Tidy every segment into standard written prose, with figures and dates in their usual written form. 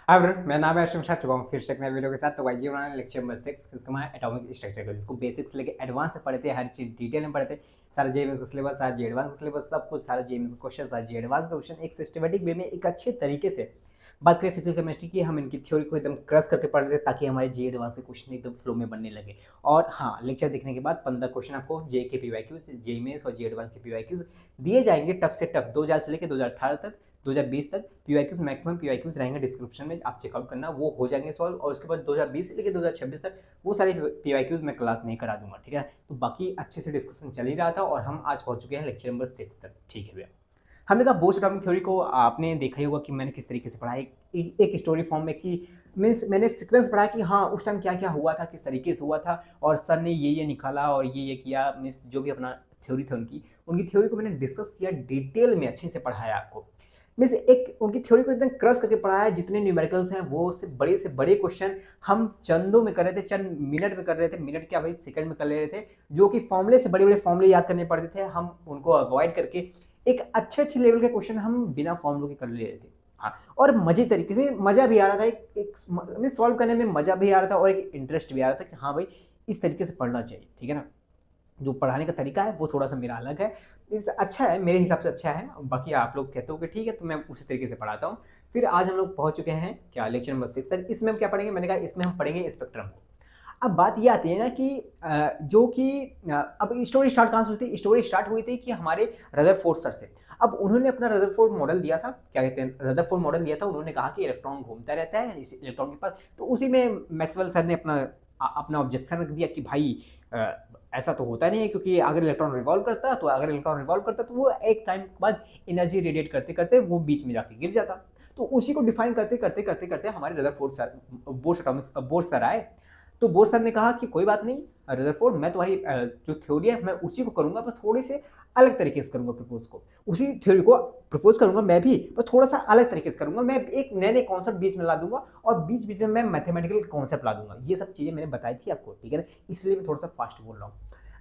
Hi everyone, मेरा नाम है अर्शम शाह, चुका हूँ फिर से एक नए वीडियो के साथ। तो भाई जी बनाने लेक्चर नंबर 6 जिसका मैं एटॉमिक स्ट्रक्चर का, जिसको बेसिक्स लेके एडवांस से पढ़े थे, हर चीज डिटेल में पढ़े थे। सारा जेएमएस का सिलेबस, सारा जी एडवांस का सिलेबस, सब कुछ, सारा जेएमएस का क्वेश्चन, सारा जी एडवांस का क्वेश्चन एक सिस्टमेटिक वे में एक अच्छे तरीके से बात करें फिजिकल केमिस्ट्री की। हम इनकी थ्योरी को एकदम क्रश करके पढ़ रहे थे ताकि हमारे जी एडवांस के क्वेश्चन एकदम फ्लो में बनने लगे। और हाँ, लेक्चर देखने के बाद 15 क्वेश्चन आपको जे के पीवाईक्यूज, जेएमएस और जी एडवांस के पीवाईक्यूज दिए जाएंगे, टफ से टफ 2000 से लेकर 2018 तक, 2020 तक। पीवाईक्यूज मैक्सिमम पीवाईक्यूज रहेंगे डिस्क्रिप्शन में, आप चेकआउट करना, वो हो जाएंगे सॉल्व। और उसके बाद 2020 से लेकर 2026 तक वो सारे पीवाईक्यूज मैं क्लास में ही करा दूंगा, ठीक है। तो बाकी अच्छे से डिस्कशन चल ही रहा था और हम आज पहुंच चुके हैं लेक्चर नंबर 6 तक, ठीक है भैया। हमने कहा बोर्स एटॉमिक थ्योरी को आपने देखा ही होगा कि मैंने किस तरीके से पढ़ा है, एक स्टोरी फॉर्म में, कि मीन्स मैंने सीक्वेंस पढ़ा कि हाँ उस टाइम क्या क्या हुआ था, किस तरीके से हुआ था, और सर ने ये निकाला और ये किया। मीन्स जो भी अपना थ्योरी था उनकी थ्योरी को मैंने डिस्कस किया, डिटेल में अच्छे से पढ़ाया आपको। मीन्स एक उनकी थ्योरी को एकदम क्रश करके पढ़ाया। जितने न्यूमेरिकल्स हैं वो से बड़े क्वेश्चन हम चंदों में कर रहे थे, चंद मिनट में कर रहे थे, मिनट क्या भाई सेकंड में कर ले रहे थे। जो कि फॉर्मूले से बड़े बड़े फॉर्मूले याद करने पड़ते थे, हम उनको अवॉइड करके एक अच्छे लेवल के क्वेश्चन हम बिना फॉर्मूलों के कर ले रहे थे। हाँ, और मजे तरीके से मजा भी आ रहा था, एक सॉल्व करने में मजा भी आ रहा था और एक इंटरेस्ट भी आ रहा था कि हाँ भाई इस तरीके से पढ़ना चाहिए, ठीक है ना। जो पढ़ाने का तरीका है वो थोड़ा सा मेरा अलग है, इस अच्छा है, मेरे हिसाब से अच्छा है। बाकी आप लोग कहते हो कि ठीक है, तो मैं उसी तरीके से पढ़ाता हूँ। फिर आज हम लोग पहुंच चुके हैं क्या, लेक्चर नंबर 6 तक। इसमें हम क्या पढ़ेंगे, मैंने कहा इसमें हम पढ़ेंगे स्पेक्ट्रम को। अब बात ये आती है ना कि जो कि अब स्टोरी स्टार्ट कहाँ से हुई थी। स्टोरी स्टार्ट हुई थी कि हमारे रदरफोर्ड सर से। अब उन्होंने अपना रदरफोर्ड मॉडल दिया था, क्या कहते हैं, रदरफोर्ड मॉडल दिया था। उन्होंने कहा कि इलेक्ट्रॉन घूमता रहता है इस इलेक्ट्रॉन के पास। तो उसी में मैक्सवेल सर ने अपना ऑब्जेक्शन रख दिया कि भाई ऐसा तो होता नहीं है, क्योंकि अगर इलेक्ट्रॉन रिवॉल्व करता तो वो एक टाइम के बाद एनर्जी रेडिएट करते करते वो बीच में जाके गिर जाता। तो उसी को डिफाइन करते करते करते करते हमारे रदरफोर्ड सर, बोर्स सर आए। तो बोस सर ने कहा कि कोई बात नहीं रदरफोर्ड, मैं तुम्हारी जो थ्योरी है मैं उसी को करूंगा, बस थोड़े से अलग तरीके से करूंगा प्रपोज को। उसी थ्योरी को प्रपोज करूंगा मैं भी, बस थोड़ा सा अलग तरीके से करूंगा। मैं एक नए नए कॉन्सेप्ट बीच में ला दूंगा और बीच बीच में मैं मैथमेटिकल कॉन्सेप्ट ला दूंगा। ये सब चीजें मैंने बताई थी आपको, ठीक है ना, इसलिए मैं थोड़ा सा फास्ट बोल रहा हूँ।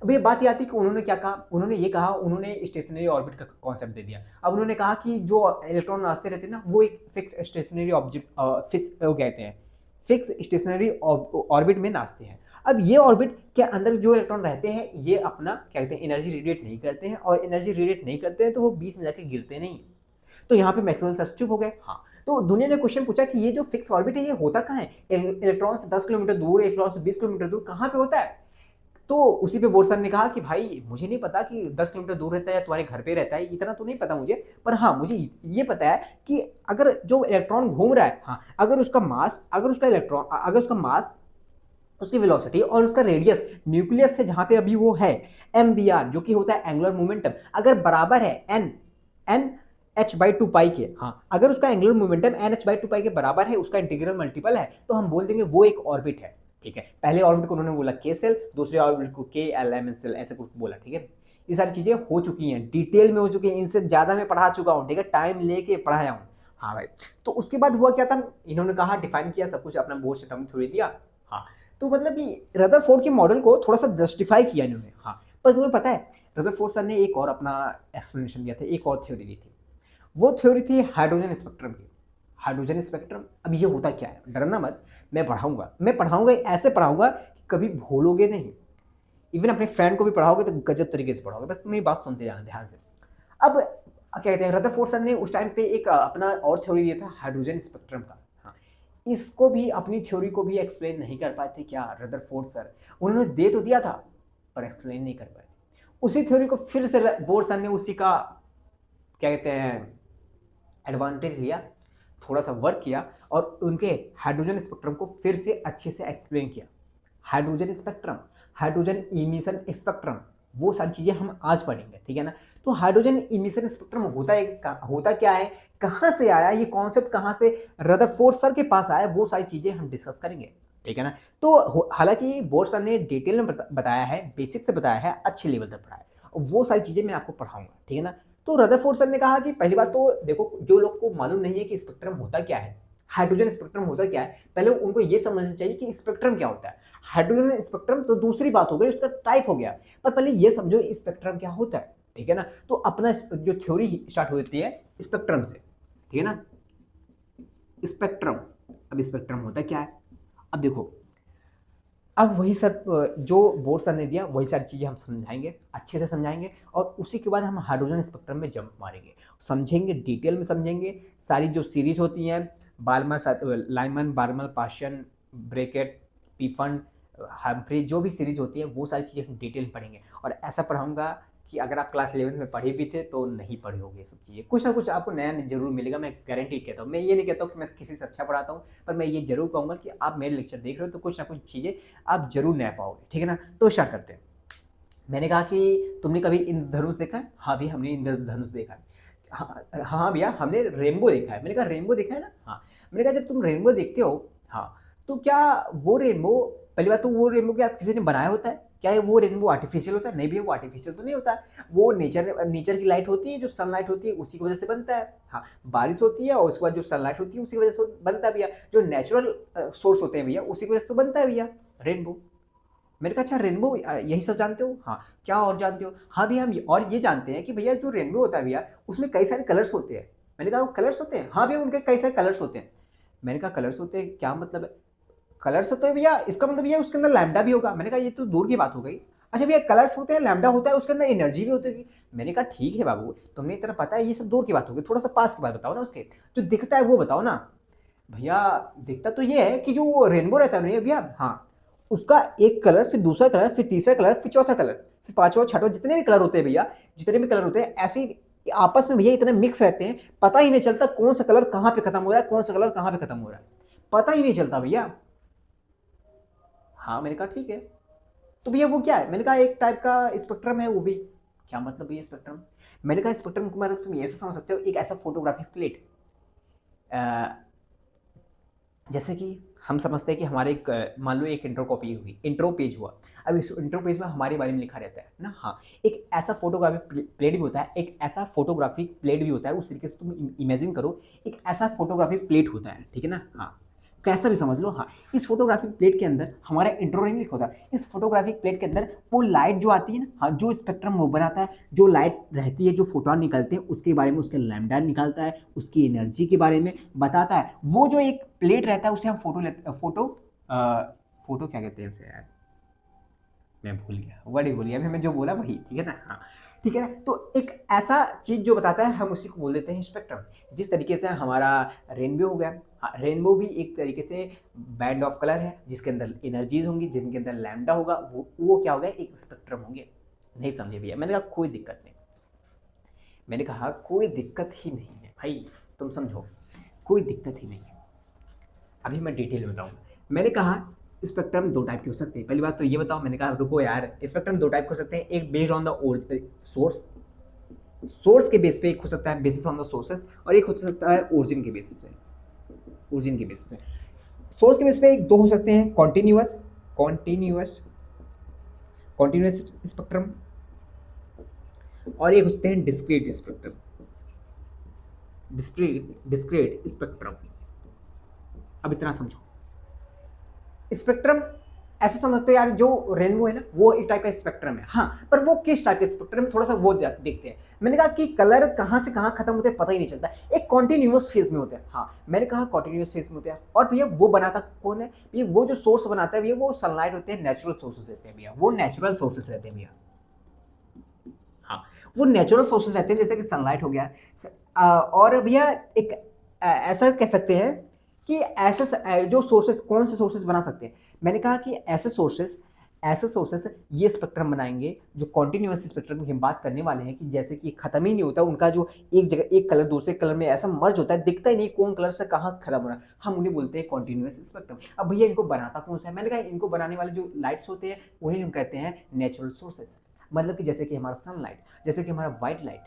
अब ये बात ये आती है कि उन्होंने क्या कहा, उन्होंने स्टेशनरी ऑर्बिट का कॉन्सेप्ट दे दिया। अब उन्होंने कहा कि जो इलेक्ट्रॉन नाचते रहते हैं ना, वो एक फिक्स स्टेशनरी ऑब्जेक्ट, फिक्स कहते हैं, फिक्स स्टेशनरी ऑर्बिट में नाचते हैं। अब ये ऑर्बिट के अंदर जो इलेक्ट्रॉन रहते हैं ये अपना क्या कहते हैं, एनर्जी रेडिएट नहीं करते हैं, और एनर्जी रेडिएट नहीं करते हैं तो वो बीच में जाके गिरते नहीं। तो यहाँ पे मैक्सवेल सर चुप हो गए। हाँ, तो दुनिया ने क्वेश्चन पूछा कि ये जो फिक्स ऑर्बिट है ये होता कहाँ है, इलेक्ट्रॉन से 10 किलोमीटर दूर, इलेक्ट्रॉन से 20 किलोमीटर दूर, कहाँ पे होता है। तो उसी पे बोर सर ने कहा कि भाई मुझे नहीं पता कि 10 किलोमीटर दूर रहता है या तुम्हारे घर पे रहता है, इतना तो नहीं पता मुझे, पर हाँ मुझे ये पता है कि अगर जो इलेक्ट्रॉन घूम रहा है, हाँ, अगर उसका मास, उसकी वेलोसिटी और उसका रेडियस न्यूक्लियस से जहां पे अभी वो है, एम जो कि होता है एंगुलर मोमेंटम, अगर बराबर है n h by two pi के, हाँ, अगर उसका angular momentum n h by two pi के बराबर है, उसका इंटीग्रल मल्टीपल है, तो हम बोल देंगे वो एक ऑर्बिट है, ठीक है। पहले ऑर्बिट को उन्होंने बोला के सेल, दूसरे ऑर्बिट को के एल एम एन सेल, ऐसे कुछ बोला, ठीक है। ये सारी चीजें हो चुकी हैं, डिटेल में हो चुकी हैं, इनसे ज्यादा मैं पढ़ा चुका हूँ, ठीक है, टाइम लेके पढ़ाया हूँ। हाँ भाई, तो उसके बाद हुआ क्या था, इन्होंने कहा डिफाइन किया सब कुछ, अपना बोर्ड एटॉमिक थ्योरी दिया। हाँ, तो मतलब कि रदरफोर्ड के मॉडल को थोड़ा सा जस्टिफाई किया इन्होंने। हाँ, पर तुम्हें पता है रदरफोर्ड सर ने एक और अपना एक्सप्लेनेशन दिया था, एक और थ्योरी दी थी। वो थ्योरी थी हाइड्रोजन स्पेक्ट्रम की। हाइड्रोजन स्पेक्ट्रम, अब ये होता क्या है, डरना मत, मैं पढ़ाऊंगा ऐसे पढ़ाऊंगा कि कभी भूलोगे नहीं। इवन अपने फ्रेंड को भी पढ़ाओगे तो गजब तरीके से पढ़ाओगे, बस मेरी बात सुनते जाना ध्यान से। अब क्या कहते हैं, रदरफोर्ड सर ने उस टाइम पे एक अपना और थ्योरी दिया था हाइड्रोजन स्पेक्ट्रम का। हाँ, इसको भी, अपनी थ्योरी को भी एक्सप्लेन नहीं कर पाए थे क्या रदरफोर्ड सर। उन्होंने दे तो दिया था पर एक्सप्लेन नहीं कर पाए। उसी थ्योरी को फिर से बोर्ड सर ने उसी का क्या कहते हैं एडवांटेज लिया, थोड़ा सा वर्क किया और उनके हाइड्रोजन स्पेक्ट्रम को फिर से अच्छे से एक्सप्लेन किया। Hydrogen spectrum, hydrogen emission spectrum, वो सारी चीजें हम आज पढ़ेंगे, ठीक है ना। तो हाइड्रोजन इमिशन स्पेक्ट्रम होता क्या है, कहां से आया ये कॉन्सेप्ट, कहां से रदरफोर्ड सर के पास आया, वो सारी चीजें हम डिस्कस करेंगे, ठीक है ना। तो हालांकि बोर्ड सर ने डिटेल में बताया है, बेसिक से बताया है, अच्छे लेवल तक पढ़ाया है, वो सारी चीजें मैं आपको पढ़ाऊंगा, ठीक है ना। तो रदरफोर्ड सर ने कहा कि पहली बात तो देखो, जो लोग को मालूम नहीं है कि स्पेक्ट्रम होता क्या है, हाइड्रोजन स्पेक्ट्रम होता क्या है, पहले उनको ये समझना चाहिए कि स्पेक्ट्रम क्या होता है। हाइड्रोजन स्पेक्ट्रम तो दूसरी बात हो गई, उसका टाइप हो गया, पर पहले ये समझो स्पेक्ट्रम क्या होता है, ठीक है ना। तो अपना जो थ्योरी स्टार्ट होती है स्पेक्ट्रम से, ठीक है ना। स्पेक्ट्रम, अब स्पेक्ट्रम होता क्या है, अब देखो, अब वही सब जो बोर्ड सर ने दिया वही सारी चीज़ें हम समझाएंगे, अच्छे से समझाएंगे, और उसी के बाद हम हाइड्रोजन स्पेक्ट्रम में जंप मारेंगे, समझेंगे, डिटेल में समझेंगे। सारी जो सीरीज होती हैं, Balmer Lyman, Balmer, Paschen, Brackett, Pfund, Humphreys, जो भी सीरीज होती है वो सारी चीज़ें हम डिटेल में पढ़ेंगे। और ऐसा पढ़ाऊंगा कि अगर आप क्लास 11 में पढ़े भी थे तो नहीं पढ़े होगे ये सब चीज़ें, कुछ ना कुछ आपको नया जरूर मिलेगा, मैं गारंटी कहता हूँ। मैं ये नहीं कहता हूँ कि मैं किसी से अच्छा पढ़ाता हूँ, पर मैं ये जरूर कहूँगा कि आप मेरे लेक्चर देख रहे हो तो कुछ ना कुछ चीज़ें आप जरूर नया पाओगे, ठीक है ना। तो स्टार्ट करते हैं। मैंने कहा कि तुमने कभी इंद्रधनुष देखा है? हाँ भैया हमने इंद्रधनुष देखा है। हाँ भैया हमने रेनबो देखा है। मैंने कहा रेनबो देखा है ना? हाँ। मैंने कहा जब तुम रेनबो देखते हो, हाँ, तो क्या वो रेनबो, पहली बात तो वो रेनबो क्या किसी ने बनाया होता है? क्या वो रेनबो आर्टिफिशियल होता है? नहीं भैया वो आर्टिफिशियल तो नहीं होता है, वो नेचर की लाइट होती है, जो सनलाइट होती है उसी की वजह से बनता है। हाँ, बारिश होती है और उसके बाद जो सनलाइट होती है उसी की वजह से बनता है भैया, जो नेचुरल सोर्स होते हैं भैया उसी की वजह से तो बनता है भैया रेनबो। मैंने कहा अच्छा रेनबो यही सब जानते हो? हाँ। क्या और जानते हो? हाँ भैया हम और ये जानते हैं कि भैया जो रेनबो होता है भैया उसमें कई सारे कलर्स होते हैं। मैंने कहा वो कलर्स होते हैं? हाँ भैया उनके कई सारे कलर्स होते हैं। मैंने कहा कलर्स होते हैं क्या मतलब है? कलर्स होते हैं भैया, इसका मतलब भैया उसके अंदर लैम्डा भी होगा। मैंने कहा ये तो दूर की बात हो गई। अच्छा भैया कलर्स होते हैं, लैम्डा होता है, उसके अंदर एनर्जी भी होती है। मैंने कहा ठीक है बाबू, तुम्हें इतना पता है, ये सब दूर की बात हो गई, थोड़ा सा पास की बात बताओ ना, उसके जो दिखता है वो बताओ ना। भैया दिखता तो ये है कि जो रेनबो रहता है ना भैया, हाँ, उसका एक कलर, फिर दूसरा कलर, फिर तीसरा कलर, फिर चौथा कलर, फिर पांचवा, छठवा, जितने भी कलर होते हैं भैया, जितने भी कलर होते हैं ऐसे ही आपस में भैया इतने मिक्स रहते हैं, पता ही नहीं चलता कौन सा कलर कहाँ पे खत्म हो रहा है, कौन सा कलर कहाँ पे खत्म हो रहा है, पता ही नहीं चलता भैया। हाँ मैंने कहा ठीक है। तो भैया वो क्या है? मैंने कहा एक टाइप का स्पेक्ट्रम है वो भी। क्या मतलब भैया स्पेक्ट्रम? मैंने कहा स्पेक्ट्रम को मतलब तुम ये समझ सकते हो, एक ऐसा फोटोग्राफिक प्लेट, जैसे कि हम समझते हैं कि हमारे एक मान लो एक इंट्रो कॉपी हुई, इंट्रो पेज हुआ। अब इस इंट्रो पेज में हमारे बारे में लिखा रहता है ना। हाँ, एक ऐसा फोटोग्राफिक प्लेट भी होता है, एक ऐसा फोटोग्राफिक प्लेट भी होता है, उस तरीके से तुम इमेजिन करो, एक ऐसा फोटोग्राफिक प्लेट होता है, ठीक है ना। हाँ, कैसा भी समझ लो। हाँ, इस फोटोग्राफिक प्लेट के अंदर हमारा इंट्रो नहीं लिखा होता, इस फोटोग्राफिक प्लेट के अंदर वो लाइट जो आती है ना, हाँ, जो स्पेक्ट्रम वो बनाता है, जो लाइट रहती है, जो फोटोन निकलते हैं उसके बारे में, उसके लैम्डा निकालता है, उसकी एनर्जी के बारे में बताता है। वो जो एक प्लेट रहता है उसे हम फोटो क्या कहते हैं उसे यार, मैं भूल गया, वर्ड ही भूल गया मैं जो बोला वही, ठीक है ना। हाँ ठीक है ना। तो एक ऐसा चीज जो बताता है हम उसी को बोल देते हैं स्पेक्ट्रम। जिस तरीके से हमारा रेनबो हो गया, हाँ, रेनबो भी एक तरीके से बैंड ऑफ कलर है जिसके अंदर एनर्जीज होंगी, जिनके अंदर लैम्डा होगा, वो क्या होगा, एक स्पेक्ट्रम होंगे। नहीं समझे भैया? मैंने कहा कोई दिक्कत नहीं, मैंने कहा कोई दिक्कत ही नहीं है भाई, तुम समझो, कोई दिक्कत ही नहीं है। अभी मैं डिटेल में बताऊँ। मैंने कहा स्पेक्ट्रम दो टाइप के हो सकते हैं। पहली बात तो ये बताओ, मैंने कहा रुको यार, स्पेक्ट्रम दो टाइप के हो सकते हैं, एक based on the source, source के बेस पे एक हो सकता है, बेसिस ऑन द सोर्सेस, और एक हो सकता है ओरिजिन के बेस पे, ओरिजिन के बेस पे। सोर्स के बेस पे एक दो हो सकते हैं, कॉन्टिन्यूअस कॉन्टिन्यूअस कॉन्टिन्यूअस स्पेक्ट्रम, और एक हो सकते हैं डिस्क्रीट स्पेक्ट्रम, डिस्क्रीट स्पेक्ट्रम। अब इतना समझो, स्पेक्ट्रम ऐसे समझते हैं यार, जो रेनबो है ना वो एक टाइप का स्पेक्ट्रम है। हाँ, पर वो किस टाइप के स्पेक्ट्रम है थोड़ा सा वो देखते हैं। मैंने कहा कि कलर कहाँ से कहाँ खत्म होते हैं पता ही नहीं चलता, एक कॉन्टिन्यूअस फेज में होते हैं। हाँ, मैंने कहा कॉन्टिन्यूअस फेज में होते हैं। और भैया वो बनाता कौन है भैया? वो जो सोर्स बनाता है भैया वो सनलाइट होते हैं, नेचुरल सोर्सेस रहते हैं भैया, वो नेचुरल सोर्सेस रहते हैं भैया। हाँ, वो नेचुरल सोर्सेज रहते हैं, जैसे कि सनलाइट हो गया। और भैया एक ऐसा कह सकते हैं कि ऐसे जो सोर्सेज, कौन से सोर्सेज बना सकते हैं? मैंने कहा कि ऐसे सोर्सेज ये स्पेक्ट्रम बनाएंगे जो कॉन्टिन्यूअस स्पेक्ट्रम की हम बात करने वाले हैं, कि जैसे कि खत्म ही नहीं होता उनका, जो एक जगह एक कलर दूसरे कलर में ऐसा मर्ज होता है, दिखता ही नहीं कौन कलर से कहाँ खत्म हो रहा है, हम उन्हें बोलते हैं कॉन्टिन्यूअस स्पेक्ट्रम। अब भैया इनको बनाता कौन सा है? मैंने कहा इनको बनाने वाले जो लाइट्स होते हैं उन्हें हम कहते हैं नेचुरल सोर्सेज। मतलब कि जैसे कि हमारा सनलाइट, जैसे कि हमारा व्हाइट लाइट।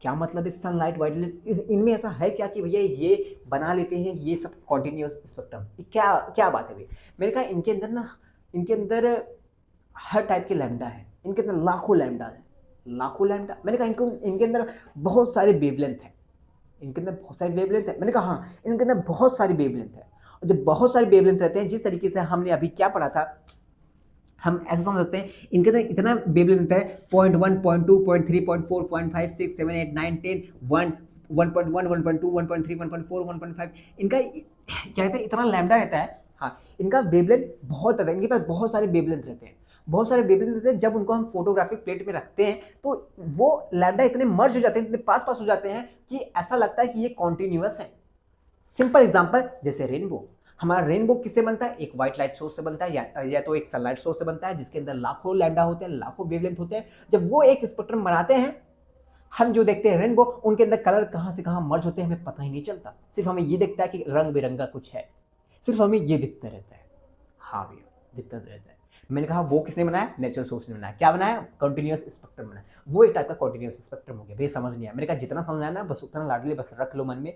क्या मतलब इस सनलाइट व्हाइट लाइट, इनमें ऐसा है क्या कि भैया ये बना लेते हैं ये सब कॉन्टिन्यूअस स्पेक्ट्रम? क्या क्या बात है भैया? मैंने कहा इनके अंदर ना, इनके अंदर हर टाइप के लैम्डा है, इनके अंदर लाखों लैम्डा है, लाखों लैम्डा। मैंने कहा इनको, इनके अंदर बहुत सारे वेवलेंथ है, इनके अंदर बहुत सारी वेवलेंथ है। मैंने कहा हाँ, इनके अंदर बहुत सारी वेवलेंथ है। और जब बहुत सारे वेवलेंथ रहते हैं, जिस तरीके से हमने अभी क्या पढ़ा था, हम ऐसा समझ सकते हैं इनके अंदर इतना वेवलेंथ है, 0.1 0.2 0.3 0.4 0.5 6 7 8 9 10 1 1.1, 1.2, 1.3, 1.4, 1.5, इनका क्या कहते हैं इतना लैम्डा रहता है। हाँ, इनका वेवलेंथ बहुत रहता है, इनके पास बहुत सारे वेवलेंथ रहते हैं, बहुत सारे वेवलेंथ रहते हैं। जब उनको हम फोटोग्राफिक प्लेट में रखते हैं तो वो लैम्डा इतने मर्ज हो जाते हैं, इतने पास पास हो जाते हैं कि ऐसा लगता है कि ये कॉन्टिन्यूअस है। सिंपल एग्जांपल जैसे रेनबो, हमारा रेनबो किससे बनता है? एक व्हाइट लाइट सोर्स से बनता है, या तो एक सनलाइट सोर्स से बनता है, जिसके अंदर लाखों लैम्डा होते हैं, लाखों वेवलेंथ होते हैं। जब वो एक स्पेक्ट्रम बनाते हैं, हम जो देखते हैं रेनबो, उनके अंदर कलर कहां से कहां मर्ज होते हैं हमें पता ही नहीं चलता। सिर्फ हमें ये दिखता है कि रंग बिरंगा कुछ है, सिर्फ हमें ये दिखता रहता है। हाँ भैया, दिखता रहता है। मैंने कहा वो किसने बनाया? नेचुरल सोर्स ने बनाया। क्या बनाया? कंटिन्यूअस स्पेक्ट्रम बनाया। वो एक टाइप का कंटिन्यूअस स्पेक्ट्रम हो गया। भैया समझ नहीं आया। मैंने कहा जितना समझ आया ना बस उतना लाडली बस रख लो मन में।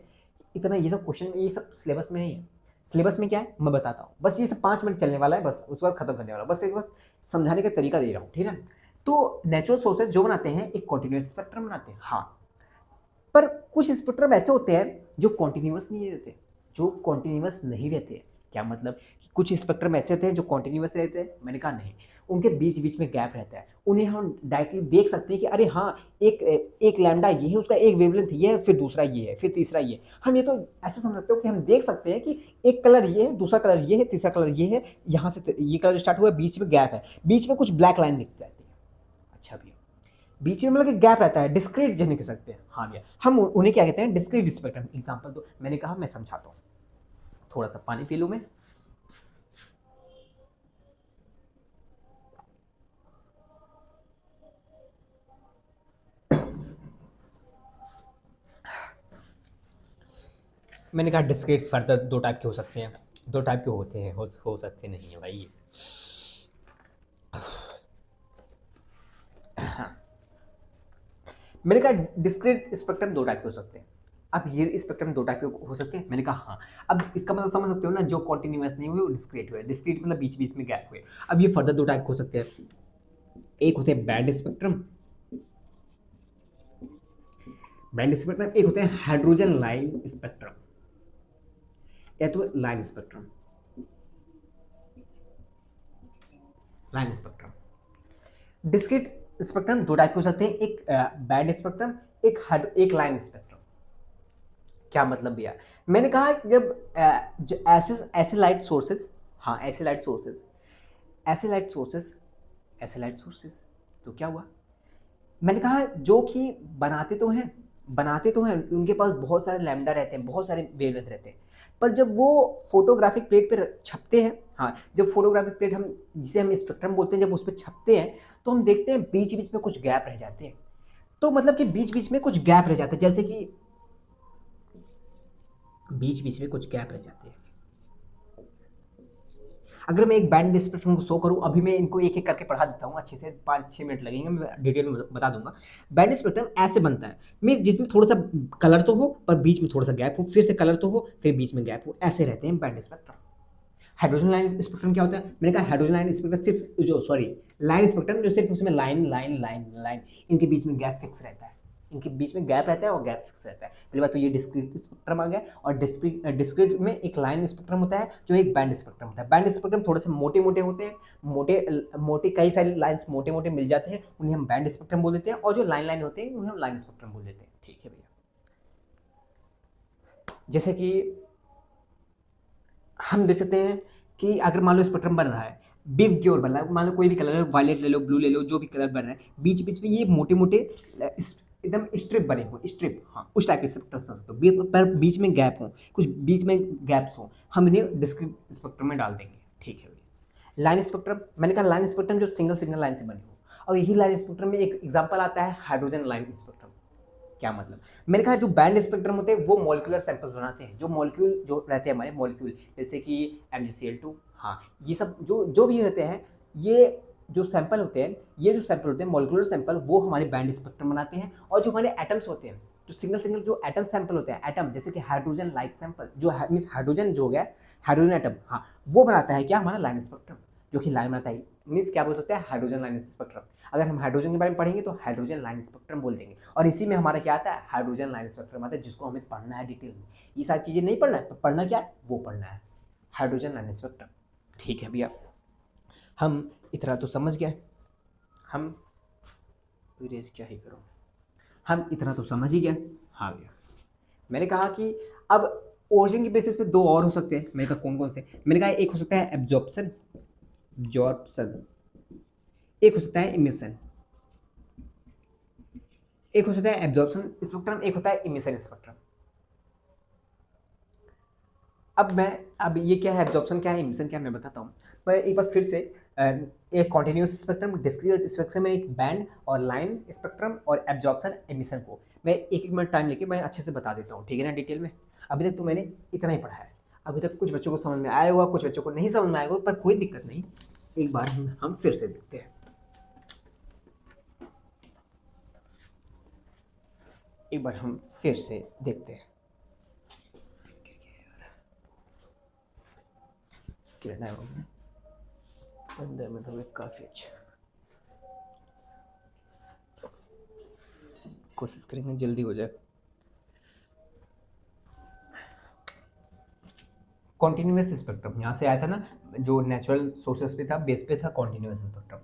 इतना ये सब क्वेश्चन, ये सब सिलेबस में नहीं है। सिलेबस में क्या है मैं बताता हूँ। बस ये सब 5 मिनट चलने वाला है, बस उस वक्त खत्म करने वाला, बस एक बार समझाने का तरीका दे रहा हूँ, ठीक है। तो नेचुरल सोर्सेज जो बनाते हैं एक कॉन्टिन्यूअस स्पेक्ट्रम बनाते हैं, हाँ। पर कुछ स्पेक्ट्रम ऐसे होते हैं जो कॉन्टिन्यूअस नहीं रहते, जो कॉन्टिन्यूअस नहीं रहते। क्या मतलब कि कुछ स्पेक्ट्रम ऐसे होते हैं जो कॉन्टिन्यूअस रहते हैं? मैंने कहा नहीं, उनके बीच बीच में गैप रहता है। उन्हें हम डायरेक्टली देख सकते हैं कि अरे हाँ, एक एक लैम्डा ये है, उसका एक वेवलेंथ ये है, फिर दूसरा ये है, फिर तीसरा ये है। हम ये तो ऐसे समझ सकते हो कि हम देख सकते हैं कि एक कलर ये है, दूसरा कलर ये है, तीसरा कलर ये है, यहाँ से ये कलर स्टार्ट हुआ है, बीच में गैप है, बीच में कुछ ब्लैक लाइन दिख जाती है। अच्छा भैया, बीच में मतलब कि गैप रहता है, डिस्क्रीट जिन्हें कह सकते हैं। हाँ भैया, हम उन्हें क्या कहते हैं? Discrete spectrum. एग्जांपल दो। मैंने कहा मैं समझाता हूँ, थोड़ा सा पानी पी लूँ मैं। मैंने कहा डिस्क्रीट फर्दर दो टाइप के हो सकते हैं, दो टाइप के होते हैं, हो सकते नहीं है भाई। मैंने कहा डिस्क्रीट स्पेक्ट्रम दो टाइप के हो सकते हैं। अब ये स्पेक्ट्रम दो टाइप के हो सकते हैं, मैंने कहा हाँ। अब इसका मतलब समझ सकते हो ना, जो कॉन्टिन्यूअस नहीं हुए वो डिस्क्रीट हुए। डिस्क्रीट मतलब बीच बीच में गैप हुए। अब ये फर्दर दो टाइप के हो सकते हैं। एक होते हैं बैंड स्पेक्ट्रम, बैंड स्पेक्ट्रम। एक होते हैं हाइड्रोजन लाइन स्पेक्ट्रम, या तो line spectrum, line spectrum. Discrete spectrum दो टाइप के हो सकते हैं, एक बैंड स्पेक्ट्रम, एक लाइन स्पेक्ट्रम। क्या मतलब भैया? मैंने कहा जब जो ऐसे ऐसे लाइट सोर्सेस, हाँ ऐसे लाइट सोर्सेस, ऐसे लाइट सोर्सेस, ऐसे लाइट सोर्सेस, तो क्या हुआ? मैंने कहा जो कि बनाते तो हैं, बनाते तो हैं, उनके पास बहुत सारे लैम्डा रहते हैं, बहुत सारे वेवलेंथ रहते हैं। पर जब वो फोटोग्राफिक प्लेट पर छपते हैं, हाँ जब फोटोग्राफिक प्लेट हम जिसे हम स्पेक्ट्रम बोलते हैं, जब उस पर छपते हैं तो हम देखते हैं बीच बीच में कुछ गैप रह जाते हैं। तो मतलब कि बीच बीच में कुछ गैप रह जाते हैं, जैसे कि बीच बीच में कुछ गैप रह जाते हैं। अगर मैं एक बैंड स्पेक्ट्रम को शो करूं, अभी मैं इनको एक एक करके पढ़ा देता हूं अच्छे से, 5-6 मिनट लगेंगे, मैं डिटेल में बता दूंगा। बैंड स्पेक्ट्रम ऐसे बनता है, मीन्स जिसमें थोड़ा सा कलर तो हो पर बीच में थोड़ा सा गैप हो, फिर से कलर तो हो फिर बीच में गैप हो, ऐसे रहते हैं band spectrum. Hydrogen line spectrum क्या होता है? मैंने कहा हाइड्रोजन लाइन स्पेक्ट्रम सिर्फ जो सॉरी लाइन स्पेक्ट्रम जो सिर्फ उसमें लाइन लाइन लाइन लाइन, इनके बीच में गैप फिक्स रहता है, इनके बीच में गैप रहता है और गैप फिक्स रहता है। पहली बात तो ये डिस्क्रीट स्पेक्ट्रम आ गया। और डिस्क्रीट में एक लाइन स्पेक्ट्रम होता है जो एक बैंड स्पेक्ट्रम होता है। बैंड स्पेक्ट्रम थोड़े से मोटे मोटे होते हैं, मोटे मोटे कई सारी लाइन्स मोटे मोटे मिल जाते हैं, उन्हें हम बैंड स्पेक्ट्रम बोल देते हैं। और जो लाइन लाइन होते हैं उन्हें हम लाइन स्पेक्ट्रम बोल देते हैं। ठीक है भैया, जैसे कि हम देख सकते हैं कि अगर मान लो स्पेक्ट्रम बन रहा है, बिग की ओर बन रहा है, मान लो कोई भी कलर है, वायलेट ले लो, ब्लू ले लो, जो भी कलर बन रहा है, बीच बीच में ये मोटे मोटे एकदम स्ट्रिप बने हो, स्ट्रिप, हाँ उस टाइप के स्पेक्ट्रम समझ सकते हो, पर बीच में गैप हो, कुछ बीच में गैप्स हो, हम इन्हें डिस्क्रीट स्पेक्ट्रम में डाल देंगे। ठीक है भैया। लाइन स्पेक्ट्रम, मैंने कहा लाइन स्पेक्ट्रम जो सिंगल सिंगल लाइन से बनी हो। और यही लाइन स्पेक्ट्रम में एक एग्जाम्पल आता है हाइड्रोजन लाइन स्पेक्ट्रम। क्या मतलब? मैंने कहा जो बैंड स्पेक्ट्रम होते हैं वो मॉलिक्यूलर सैंपल्स बनाते हैं, जो मॉलिक्यूल जो रहते हैं हमारे मॉलिक्यूल, जैसे कि MgCl2, हाँ ये सब जो जो भी होते हैं, ये जो सैंपल होते हैं, ये जो सैंपल होते हैं मॉलिक्यूलर सैंपल, वो हमारे बैंड स्पेक्ट्रम बनाते हैं। और जो हमारे एटम्स होते हैं, जो सिंगल सिंगल जो एटम सैंपल होते हैं, एटम जैसे कि हाइड्रोजन लाइक सैंपल, जो मीन्स हाइड्रोजन जो हो गया, हाइड्रोजन एटम, हाँ वो बनाता है क्या? हमारा लाइन स्पेक्ट्रम, जो कि लाइन बनाता है, मीन्स क्या बोल सकते हैं? Hydrogen line spectrum. अगर हम हाइड्रोजन के बारे में पढ़ेंगे तो हाइड्रोजन लाइन स्पेक्ट्रम बोल देंगे। और इसी में हमारा क्या आता है? हाइड्रोजन लाइन स्पेक्ट्रम आता है, जिसको हमें पढ़ना है डिटेल में। ये सारी चीज़ें नहीं पढ़ना है, तो पढ़ना क्या है? वो पढ़ना है, हाइड्रोजन लाइन स्पेक्ट्रम। ठीक है भैया, हम इतना तो समझ गए, हम इरेज क्या ही करो, हम इतना तो समझ ही गए। हाँ भैया, मैंने कहा कि अब ओरिजिन के बेसिस पे दो और हो सकते हैं। मैंने कहा कौन कौन से? मैंने कहा एक हो सकता है एब्जॉर्प्शन, जॉर्प्शन, एक हो सकता है इमिशन, एक हो सकता है एब्जॉर्प्शन स्पेक्ट्रम, एक होता है इमिशन स्पेक्ट्रम। अब ये क्या है, एब्जॉर्प्शन क्या है, इमिशन क्या है, मैं बताता हूँ। मैं एक बार फिर से एक कॉन्टिन्यूस स्पेक्ट्रम, डिस्क्रीट स्पेक्ट्रम में एक बैंड और लाइन स्पेक्ट्रम और एब्जॉर्प्शन एमिशन को मैं एक एक मिनट टाइम लेके मैं अच्छे से बता देता हूँ, ठीक है ना, डिटेल में। अभी तक तो मैंने इतना ही पढ़ा है। अभी तक कुछ बच्चों को समझ में आया होगा, कुछ बच्चों को नहीं समझ में आएगा, पर कोई दिक्कत नहीं। एक बार हम फिर से देखते हैं। एक बार हम फिर से देखते हैं। कितना टाइम हो गया? 15 मिनट हो गए, काफ़ी अच्छा। कोशिश करेंगे जल्दी हो जाए। कॉन्टिन्यूस स्पेक्ट्रम यहाँ से आया था ना, जो नेचुरल सोर्सेस पे था, बेस पे था कॉन्टिन्यूस स्पेक्ट्रम।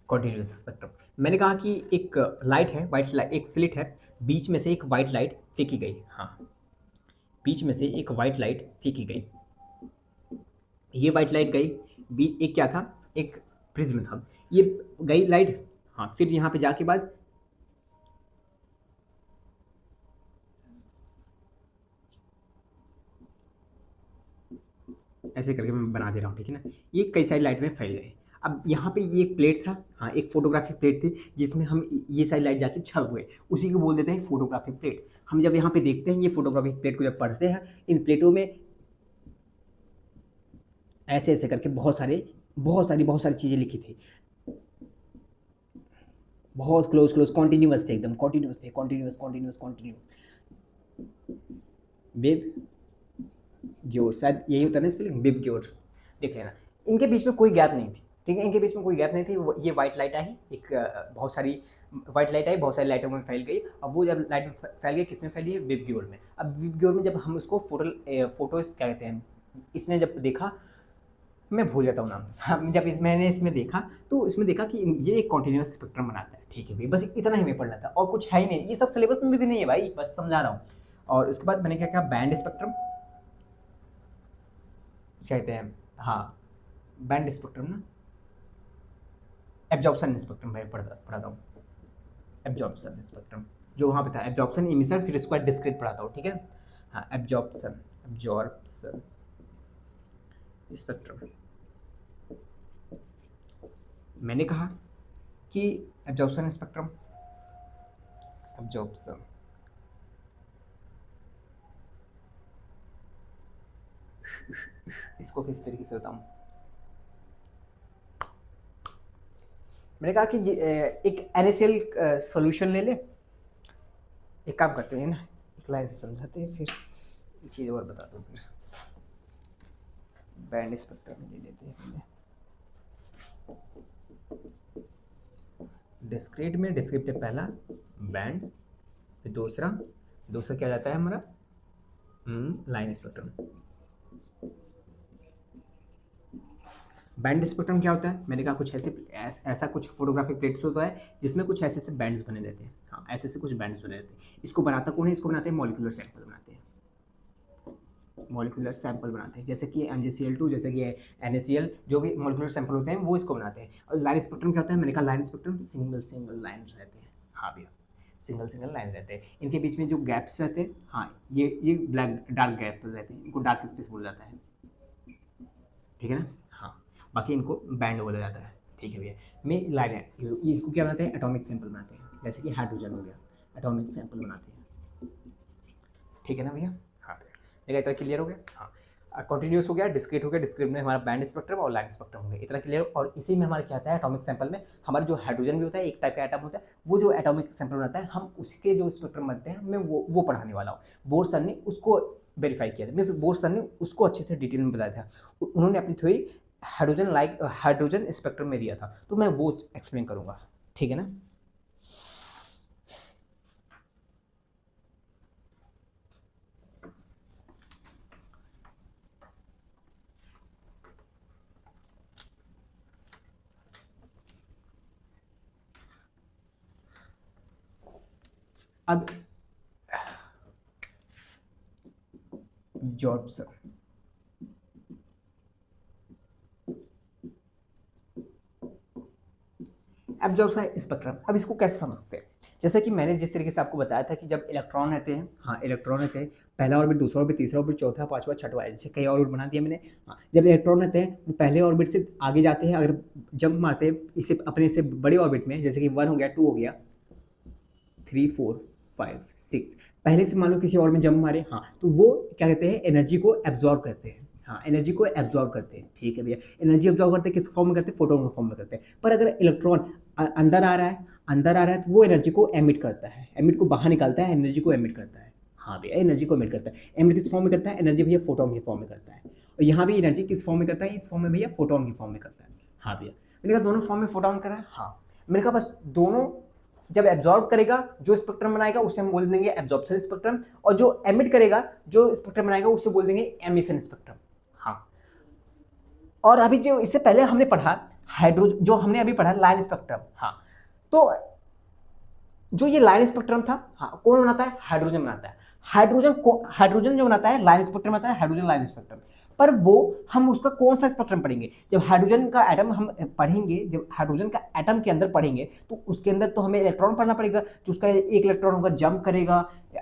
कॉन्टिन्यूस स्पेक्ट्रम, मैंने कहा कि एक लाइट है, वाइट लाइट, एक स्लिट है, बीच में से एक वाइट लाइट फेंकी गई। हाँ, बीच में से एक वाइट लाइट फेंकी गई। ये वाइट लाइट गई, एक क्या था, एक प्रिज्म था, ये गई लाइट। हाँ, फिर यहाँ पे जाके बाद ऐसे करके मैं बना दे रहा हूँ, ठीक है ना। ये कई सारी लाइट में फैल गए। अब यहाँ पे ये एक प्लेट था, हाँ, एक फोटोग्राफिक प्लेट थी, जिसमें हम ये सारी लाइट जाके छप गए, उसी को बोल देते हैं फोटोग्राफिक प्लेट। हम जब यहाँ पे देखते हैं ये फोटोग्राफिक प्लेट को, जब पढ़ते हैं, इन प्लेटों में ऐसे ऐसे करके बहुत सारी चीज़ें लिखी थी। बहुत क्लोज क्लोज कॉन्टिन्यूस थे, एकदम कॉन्टिन्यूस थे, कॉन्टिन्यूस कॉन्टिन्यूस कॉन्टिन्यूस। वेब ग्योर, शायद यही होता है ना स्पेलिंग, वेब ग्योर। देख लेना, इनके बीच में कोई गैप नहीं थी, ठीक है, इनके बीच में कोई गैप नहीं थी। ये व्हाइट लाइट आई, एक बहुत सारी व्हाइट लाइट आई, बहुत सारी लाइटों में फैल गई। अब वो जब लाइट में फैल गई, किसमें फैली है, वेब ग्योर में। अब वेब ग्योर में जब हम उसको फोटो क्या कहते हैं, इसने जब देखा, मैं भूल जाता हूँ नाम। हाँ, जब मैंने इसमें देखा, तो इसमें देखा कि ये एक कॉन्टिन्यूस स्पेक्ट्रम बनाता है, ठीक है भाई, बस इतना ही हमें पढ़ना था, और कुछ है ही नहीं, ये सब सिलेबस में भी नहीं है भाई, बस समझा रहा हूँ। और उसके बाद मैंने क्या कहा, बैंड स्पेक्ट्रम कहते हैं, हाँ, बैंड स्पेक्ट्रम ना, एब्जॉर्प्शन स्पेक्ट्रम भाई पढ़ाता हूँ। एब्जॉर्प्शन स्पेक्ट्रम जो वहाँ पे था, एब्जॉर्प्शन इमिशन, फिर उसके बाद डिस्क्रीट पढ़ाता हूँ, ठीक है। हाँ, एब्जॉर्प्शन स्पेक्ट्रम। मैंने कहा कि एब्जॉर्प्शन स्पेक्ट्रम, एब्जॉर्प्शन, इसको किस तरीके से बताऊँ। मैंने कहा कि एक NaCl सॉल्यूशन ले ले। एक काम करते हैं ना, एक लाइन से समझाते हैं, फिर एक चीज़ और बता दूँ। फिर बैंड स्पेक्ट्रम ले लेते हैं पहले। डिस्क्रीट में डिस्क्रिप्टिव पहला, बैंड, फिर दूसरा, दूसरा क्या जाता है हमारा, लाइन स्पेक्ट्रम। बैंड स्पेक्ट्रम क्या होता है, मैंने कहा कुछ ऐसा कुछ फोटोग्राफिक प्लेट्स होता है, जिसमें कुछ ऐसे ऐसे बैंड्स बने रहते हैं। हाँ, ऐसे ऐसे कुछ बैंड्स बने रहते हैं। इसको बनाता कौन है, इसको बनाते हैं मॉलिक्यूलर सैंपल बनाते हैं, मॉलिक्यूलर सैंपल बनाते हैं, जैसे कि MgCl2, जैसे कि NaCl, जो भी मॉलिक्यूलर सैंपल होते हैं वो इसको बनाते हैं। और लाइन स्पेक्ट्रम क्या होता है, मैंने कहा line spectrum single single line रहते हैं। हाँ भैया, सिंगल सिंगल लाइन रहते हैं, इनके बीच में जो गैप्स रहते हैं, हाँ, ये ब्लैक डार्क गैप रहते हैं, इनको डार्क स्पेस बोला जाता है, ठीक है ना। हाँ, बाकी इनको बैंड बोला जाता है, ठीक है भैया। में लाइन है, इसको क्या बनाते हैं, एटॉमिक सैंपल बनाते हैं, जैसे कि हाइड्रोजन हो गया, एटॉमिक सैंपल बनाते हैं, ठीक है ना भैया। हाँ, मेरा इतना क्लियर हो गया। हाँ, कंटिन्यूस हो गया, डिस्क्रीट हो गया, डिस्क्रीट में हमारा बैंड स्पेक्ट्रम और लाइन स्पेक्ट्रम हो गया, इतना क्लियर। और इसी में हमारा क्या होता है, एटॉमिक सैंपल में हमारा जो हाइड्रोजन भी होता है, एक टाइप का एटम होता है, वो जो एटॉमिक सैंपल बनाता है, हम उसके जो स्पेक्ट्रम बनते हैं, मैं वो पढ़ाने वाला हूँ। बोर सर ने उसको वेरीफाई किया था, मीन्स बोर सर ने उसको अच्छे से डिटेल में बताया था। उन्होंने अपनी थ्योरी हाइड्रोजन स्पेक्ट्रम में दिया था, तो मैं वो एक्सप्लेन करूँगा, ठीक है ना। अब जॉब्स, अब जॉब्स का स्पेक्ट्रम, अब इसको कैसे समझते हैं? जैसे कि मैंने जिस तरीके से आपको बताया था कि जब इलेक्ट्रॉन रहते हैं, हाँ इलेक्ट्रॉन रहते हैं, पहला ऑर्बिट, दूसरा ऑर्बिट, तीसरा ऑर्बिट, चौथा, पांचवा, छठवां, जैसे कई ऑर्बिट बना दिया मैंने। हाँ, जब इलेक्ट्रॉन रहते हैं वो पहले ऑर्बिट से आगे जाते हैं, अगर जंप मारते हैं इसे अपने से बड़े ऑर्बिट में, जैसे कि 1 हो गया, 2 हो गया, 3, 4, 5, 6, पहले से मान लो किसी और में जंप मारे, हाँ तो वो क्या कहते हैं, एनर्जी को एब्जॉर्ब करते हैं। हाँ, एनर्जी को एब्जॉर्ब करते हैं, ठीक है भैया। एनर्जी एब्जॉर्ब करते हैं किस फॉर्म में करते हैं, फोटोन के फॉर्म में करते हैं। पर अगर इलेक्ट्रॉन अंदर आ रहा है, अंदर आ रहा है तो वो एनर्जी को एमिट करता है, एमिट को बाहर निकालता है, एनर्जी को एमिट करता है। हाँ भैया, एनर्जी को एमिट करता है। एमिट किस फॉर्म में करता है, एनर्जी भैया फोटोन के फॉर्म में करता है। और यहाँ भी एनर्जी किस फॉर्म में करता है, इस फॉर्म में भैया फोटोन की फॉर्म में करता है। हाँ भैया, मैंने कहा दोनों फॉर्म में फोटोन कर रहा है। हाँ, मैंने कहा बस दोनों जब एब्जॉर्ब करेगा, जो स्पेक्ट्रम बनाएगा उसे हम बोल देंगे एब्जॉर्प्शन स्पेक्ट्रम, और जो एमिट करेगा, जो स्पेक्ट्रम बनाएगा उसे बोल देंगे एमिशन स्पेक्ट्रम। हाँ, और अभी जो इससे पहले हमने पढ़ा हाइड्रोजन, जो हमने अभी पढ़ा लाइन स्पेक्ट्रम। हाँ, तो जो ये लाइन स्पेक्ट्रम था, हाँ कौन बनाता है, हाइड्रोजन बनाता है। हाइड्रोजन जो बनाता है लाइन स्पेक्ट्रम बनाता है, हाइड्रोजन लाइन स्पेक्ट्रम। पर वो हम उसका कौन सा स्पेक्ट्रम पढ़ेंगे, जब हाइड्रोजन का एटम हम पढ़ेंगे, जब हाइड्रोजन का एटम के अंदर पढ़ेंगे तो उसके अंदर तो हमें इलेक्ट्रॉन पढ़ना पड़ेगा, जो उसका एक इलेक्ट्रॉन होगा, जंप करेगा,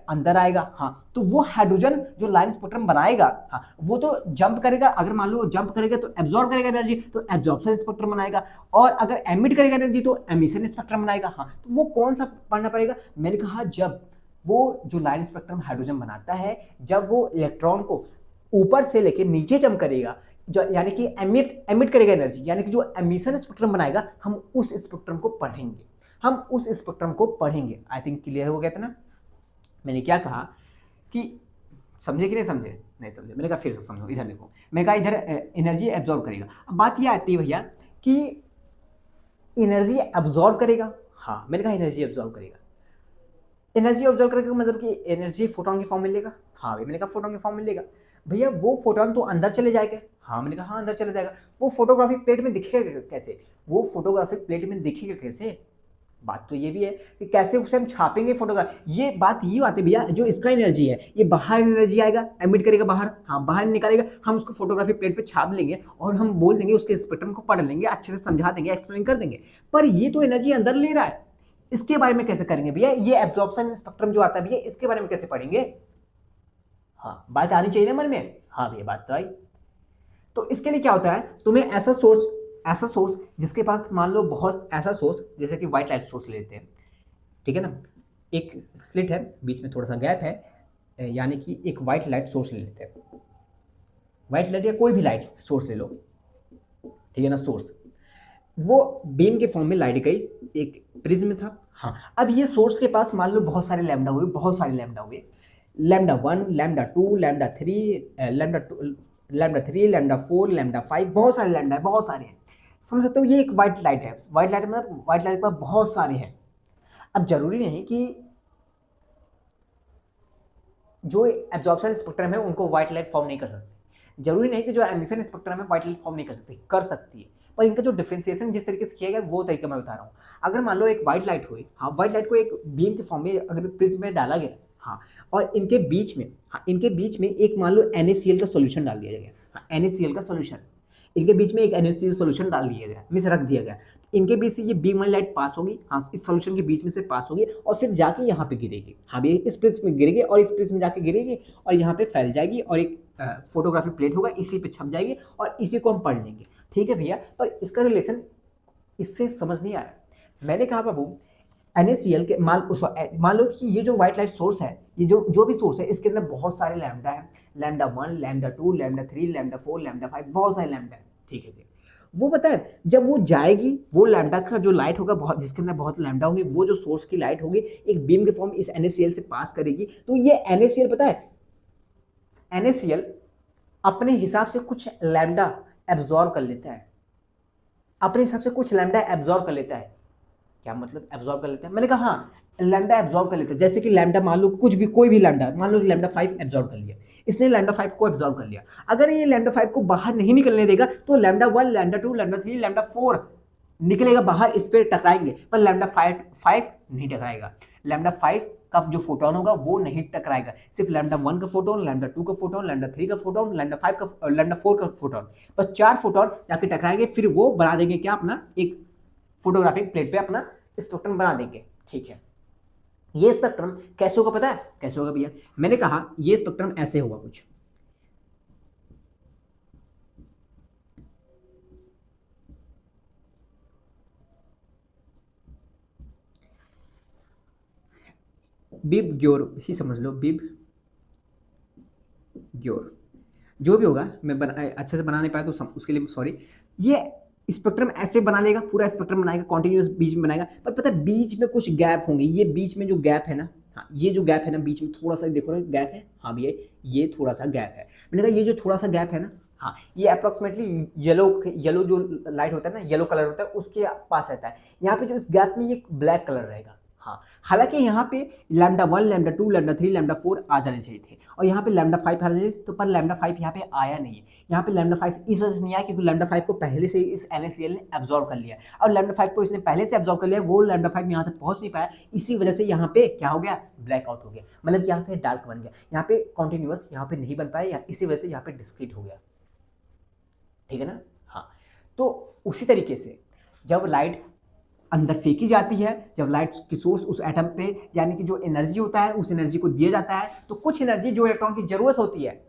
अंदर आएगा। हाँ, तो वो हाइड्रोजन जो लाइन स्पेक्ट्रम बनाएगा, हाँ वो तो जंप करेगा, अगर मान लो जंप करेगा तो एब्जॉर्ब करेगा एनर्जी, तो एब्जॉर्प्शन स्पेक्ट्रम बनाएगा, और अगर एमिट करेगा एनर्जी तो एमिशन स्पेक्ट्रम बनाएगा। हाँ, तो वो कौन सा पढ़ना पड़ेगा, मैंने कहा जब वो जो लाइन स्पेक्ट्रम हाइड्रोजन बनाता है, जब वो इलेक्ट्रॉन को ऊपर से लेके नीचे जंप करेगा, जो यानी कि एमिट करेगा एनर्जी, यानी कि जो एमिशन स्पेक्ट्रम बनाएगा, हम उस स्पेक्ट्रम को पढ़ेंगे, हम उस स्पेक्ट्रम को पढ़ेंगे। आई थिंक क्लियर हो गया था ना? मैंने क्या कहा कि समझे कि नहीं समझे? नहीं समझे, मैंने कहा फिर से समझो, इधर देखो, मैंने कहा इधर एनर्जी एब्जॉर्ब करेगा। अब बात यह आती है भैया कि एनर्जी एब्जॉर्ब करेगा। हाँ, मैंने कहा एनर्जी एब्जॉर्ब करेगा, एनर्जी ऑब्जर्व करेगा मतलब कि एनर्जी फोटोन के फॉर्म में लेगा। हाँ भाई, मैंने कहा फोटोन के फॉर्म में लेगा। भैया वो फोटोन तो अंदर चले जाएगा। हाँ, मैंने कहा हाँ अंदर चले जाएगा। वो फोटोग्राफिक प्लेट में दिखेगा कैसे, वो फोटोग्राफिक प्लेट में दिखेगा कैसे? बात तो ये भी है कि कैसे उसे हम छापेंगे फोटोग्राफ। ये बात ये आती है भैया, जो इसका एनर्जी है ये बाहर एनर्जी आएगा, एमिट करेगा बाहर, हाँ बाहर निकालेगा, हम उसको फोटोग्राफिक प्लेट पे छाप लेंगे और हम बोल देंगे, उसके स्पेक्ट्रम को पढ़ लेंगे, अच्छे से समझा देंगे, एक्सप्लेन कर देंगे। पर ये तो एनर्जी अंदर ले रहा है, इसके बारे में कैसे करेंगे भैया? ये एब्जॉर्प्शन स्पेक्ट्रम जो आता है भैया, इसके बारे में कैसे पढ़ेंगे? हाँ, बात आनी चाहिए ना मन में। हाँ भैया, बात तो आई। तो इसके लिए क्या होता है, तुम्हें ऐसा सोर्स जिसके पास मान लो बहुत, ऐसा सोर्स जैसे कि व्हाइट लाइट सोर्स ले लेते हैं, ठीक है ना, एक स्लिट है, बीच में थोड़ा सा गैप है, यानी कि एक व्हाइट लाइट सोर्स ले लेते हैं, व्हाइट लाइट या कोई भी लाइट सोर्स ले लो, ठीक है ना, सोर्स, वो बीम के फॉर्म में लाइट गई, एक प्रिज्म था। हाँ, अब ये सोर्स के पास मान लो बहुत सारे लैम्डा हुए, बहुत सारे लैम्डा हुए, lambda 1, lambda 2, lambda 3, lambda 4, lambda 5, बहुत सारे लैम्डा है, बहुत सारे हैं। समझ सकते हो, ये एक व्हाइट लाइट है, व्हाइट लाइट मतलब व्हाइट लाइट पर बहुत सारे हैं। अब जरूरी नहीं कि जो एब्जॉर्प्शन स्पेक्ट्रम है उनको व्हाइट लाइट फॉर्म नहीं कर सकते, जरूरी नहीं कि जो एमिशन स्पेक्ट्रम है व्हाइट लाइट फॉर्म नहीं कर सकती, कर सकती है, पर इनका जो डिफरेंशिएशन जिस तरीके से किया गया वो तरीका मैं बता रहा हूँ। अगर मान लो एक व्हाइट लाइट हुई, हाँ व्हाइट लाइट को एक बीम के फॉर्म में अगर प्रिज्म में डाला गया, हाँ, और इनके बीच में, हाँ इनके बीच में एक मान लो NaCl का सोल्यूशन डाल दिया गया, हाँ NaCl का सोल्यूशन, इनके बीच में एक NaCl सोल्यूशन डाल दिया गया, मीन्स रख दिया गया, इनके बीच से ये बीम वाली लाइट पास होगी, हाँ इस सोल्यूशन के बीच में से पास होगी और फिर जाके यहाँ पे गिरेगी, हाँ ये इस प्रिज्म में गिरेगी और इस प्रिज्म में जाके गिरेगी और यहाँ पे फैल जाएगी और एक फोटोग्राफिक प्लेट होगा, इसी पे छप जाएगी और इसी को हम पढ़ लेंगे, ठीक है भैया। पर इसका रिलेशन इससे समझ नहीं आ रहा। मैंने कहा बाबू NaCl के मान लो कि ये जो व्हाइट लाइट सोर्स है, ये जो भी सोर्स है, इसके अंदर बहुत सारे लैम्डा है, lambda 1, lambda 2, lambda 3, lambda 4, lambda 5, बहुत सारे लैम्डा है, ठीक है। वो पता है जब वो जाएगी, वो लैम्डा का जो लाइट होगा बहुत, जिसके अंदर बहुत लैम्डा होंगे, वो जो सोर्स की लाइट होगी एक बीम के फॉर्म इस NaCl से पास करेगी, तो ये NaCl पता है, NaCl अपने हिसाब से कुछ लैम्डा एब्जॉर्ब कर लेता है, अपने हिसाब से कुछ लैम्डा एब्जॉर्ब कर लेता है। क्या मतलब एब्जॉर्ब कर लेता है? मैंने कहा हाँ, लैम्डा एब्जॉर्ब कर लेता है, जैसे कि लैम्डा मान लो कुछ भी, कोई भी लैम्डा, मान लो लैम्डा 5 एब्जॉर्ब कर लिया, इसने लैम्डा 5 को एब्जॉर्ब कर लिया। अगर ये लैम्डा 5 को बाहर नहीं निकलने देगा तो लैम्डा 1, लैम्डा 2, लैम्डा 3, लैम्डा 4 निकलेगा बाहर, इस पर टकराएंगे, पर लैम्डा 5 नहीं टकराएगा। लैम्डा 5 का जो फोटोन होगा वो नहीं टकराएगा, सिर्फ लैम्डा 1 का फोटोन, लैम्डा 2 का फोटोन, लैम्डा 3 का फोटोन, लैम्डा 5 का, लैम्डा 4 का फोटोन, बस 4 फोटोन जाके टकराएंगे, फिर वो बना देंगे क्या, अपना एक फोटोग्राफिक प्लेट पे अपना स्पेक्ट्रम बना देंगे। ठीक है, ये स्पेक्ट्रम कैसे होगा पता है, कैसे होगा भैया, मैंने कहा ये स्पेक्ट्रम ऐसे होगा कुछ, बिब ग्योर ही समझ लो, बिब ग्योर जो भी होगा, मैं अच्छे से बना नहीं पाया तो उसके लिए सॉरी। ये स्पेक्ट्रम ऐसे बना लेगा, पूरा स्पेक्ट्रम बनाएगा, कॉन्टिन्यूस बीच में बनाएगा, पर पता है बीच में कुछ गैप होंगे, ये बीच में जो गैप है ना, हाँ ये जो गैप है ना बीच में थोड़ा सा देखो ना गैप है, हाँ भैया ये थोड़ा सा गैप है, मैंने कहा ये जो थोड़ा सा गैप है ना, हाँ ये अप्रोक्सीमेटली येलो जो लाइट होता है ना, येलो कलर होता है उसके पास रहता है, यहाँ पे जो इस गैप में ये ब्लैक कलर रहेगा। हाँ हालांकि यहाँ पे लैम्डा 1, लैम्डा 2, लैम्डा 3, लैम्डा 4 आ जाने चाहिए थे, और यहाँ पे लैम्डा 5 आ जाने चाहिए, तो पर लैम्डा 5 यहाँ पे आया नहीं है। यहाँ पे लैम्डा 5 इस वजह से नहीं आया क्योंकि लैम्डा 5 को पहले से ही इस NaCl ने एब्जॉर्व कर लिया, और लैम्डा 5 को इसने पहले से एब्जॉर्व कर लिया, वो लैम्डा 5 यहाँ तक पहुंच नहीं पाया, इसी वजह से यहाँ पे क्या हो गया, ब्लैक आउट हो गया, मतलब यहाँ पे डार्क बन गया, यहाँ पे कॉन्टिन्यूअस यहाँ पे नहीं बन पाया, इसी वजह से यहाँ पे डिस्क्रीट हो गया। ठीक है ना, हाँ तो उसी तरीके से जब लाइट अंदर फेंकी जाती है, जब लाइट की सोर्स उस एटम पे यानी कि जो एनर्जी होता है उस एनर्जी को दिया जाता है, तो कुछ एनर्जी जो इलेक्ट्रॉन की जरूरत होती है,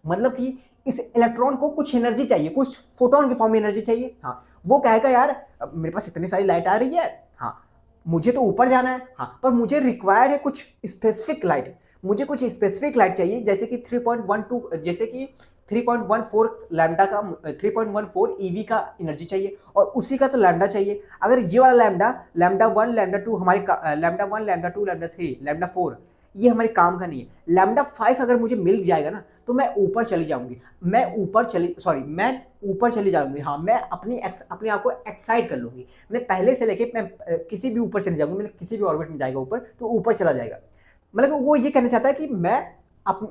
मतलब कि इस इलेक्ट्रॉन को कुछ एनर्जी चाहिए, कुछ फोटोन के फॉर्म में एनर्जी चाहिए। हाँ वो कहेगा यार मेरे पास इतनी सारी लाइट आ रही है, हाँ मुझे तो ऊपर जाना है, हाँ पर मुझे रिक्वायर है कुछ स्पेसिफिक लाइट, मुझे कुछ स्पेसिफिक लाइट चाहिए, जैसे कि 3.12 जैसे कि 3.14 लैम्डा का 3.14 EV का एनर्जी चाहिए, और उसी का तो लैम्डा चाहिए। अगर ये वाला लैम्डा, लैम्डा 1, लैम्डा 2 हमारे लैम्डा 1, लैम्डा 2, लैम्डा 3, लैम्डा 4 ये हमारे काम का नहीं है। लैम्डा 5 अगर मुझे मिल जाएगा ना तो मैं ऊपर चली जाऊंगी, मैं ऊपर चली जाऊंगी, हाँ मैं अपने आप को एक्साइट कर लूंगी, मैं पहले से लेके मैं किसी भी ऊपर चले जाऊंगी, मैंने किसी भी ऑर्बिट में जाएगा ऊपर तो ऊपर चला जाएगा, मतलब वो ये कहना चाहता है कि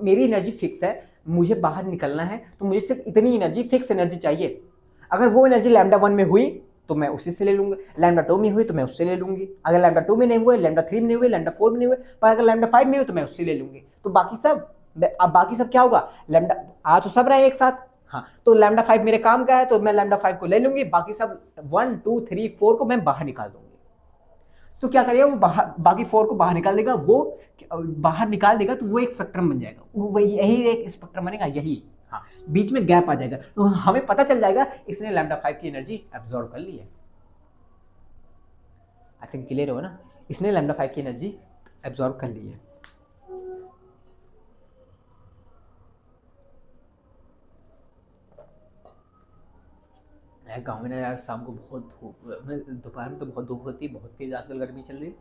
मेरी एनर्जी फिक्स है, मुझे बाहर निकलना है तो मुझे सिर्फ इतनी एनर्जी, फिक्स एनर्जी चाहिए। अगर वो एनर्जी लैम्डा 1 में हुई तो मैं उसी से ले लूंगा, लैम्डा 2 में हुई तो मैं उससे ले लूंगी, अगर लैम्डा 2 में नहीं हुए, लैम्डा 3 में नहीं हुए, लैम्डा 4 में नहीं हुए, पर अगर लैम्डा 5 में हुई तो मैं उससे ले लूंगी, तो बाकी सब क्या होगा, लैम्डा आ तो सब रहे एक साथ, हाँ तो लैम्डा 5 मेरे काम का है तो मैं लैम्डा 5 को ले लूंगी, बाकी सब 1, 2, 3, 4 को मैं बाहर निकाल दूंगी। तो क्या करेगा वो बाकी 4 को बाहर निकाल देगा, वो बाहर निकाल देगा तो वो एक स्पेक्ट्रम बन जाएगा, वो यही एक स्पेक्ट्रम बनेगा, यही हाँ बीच में गैप आ जाएगा, तो हमें पता चल जाएगा इसने लैम्डा 5 की एनर्जी एब्जॉर्ब कर ली है। आई थिंक क्लियर हो ना, इसने लैम्डा 5 की एनर्जी एब्जॉर्ब कर ली है। गाँव में ना यार शाम को बहुत धूप, दोपहर में तो बहुत धूप होती है, बहुत तेज आजकल गर्मी चल रही है,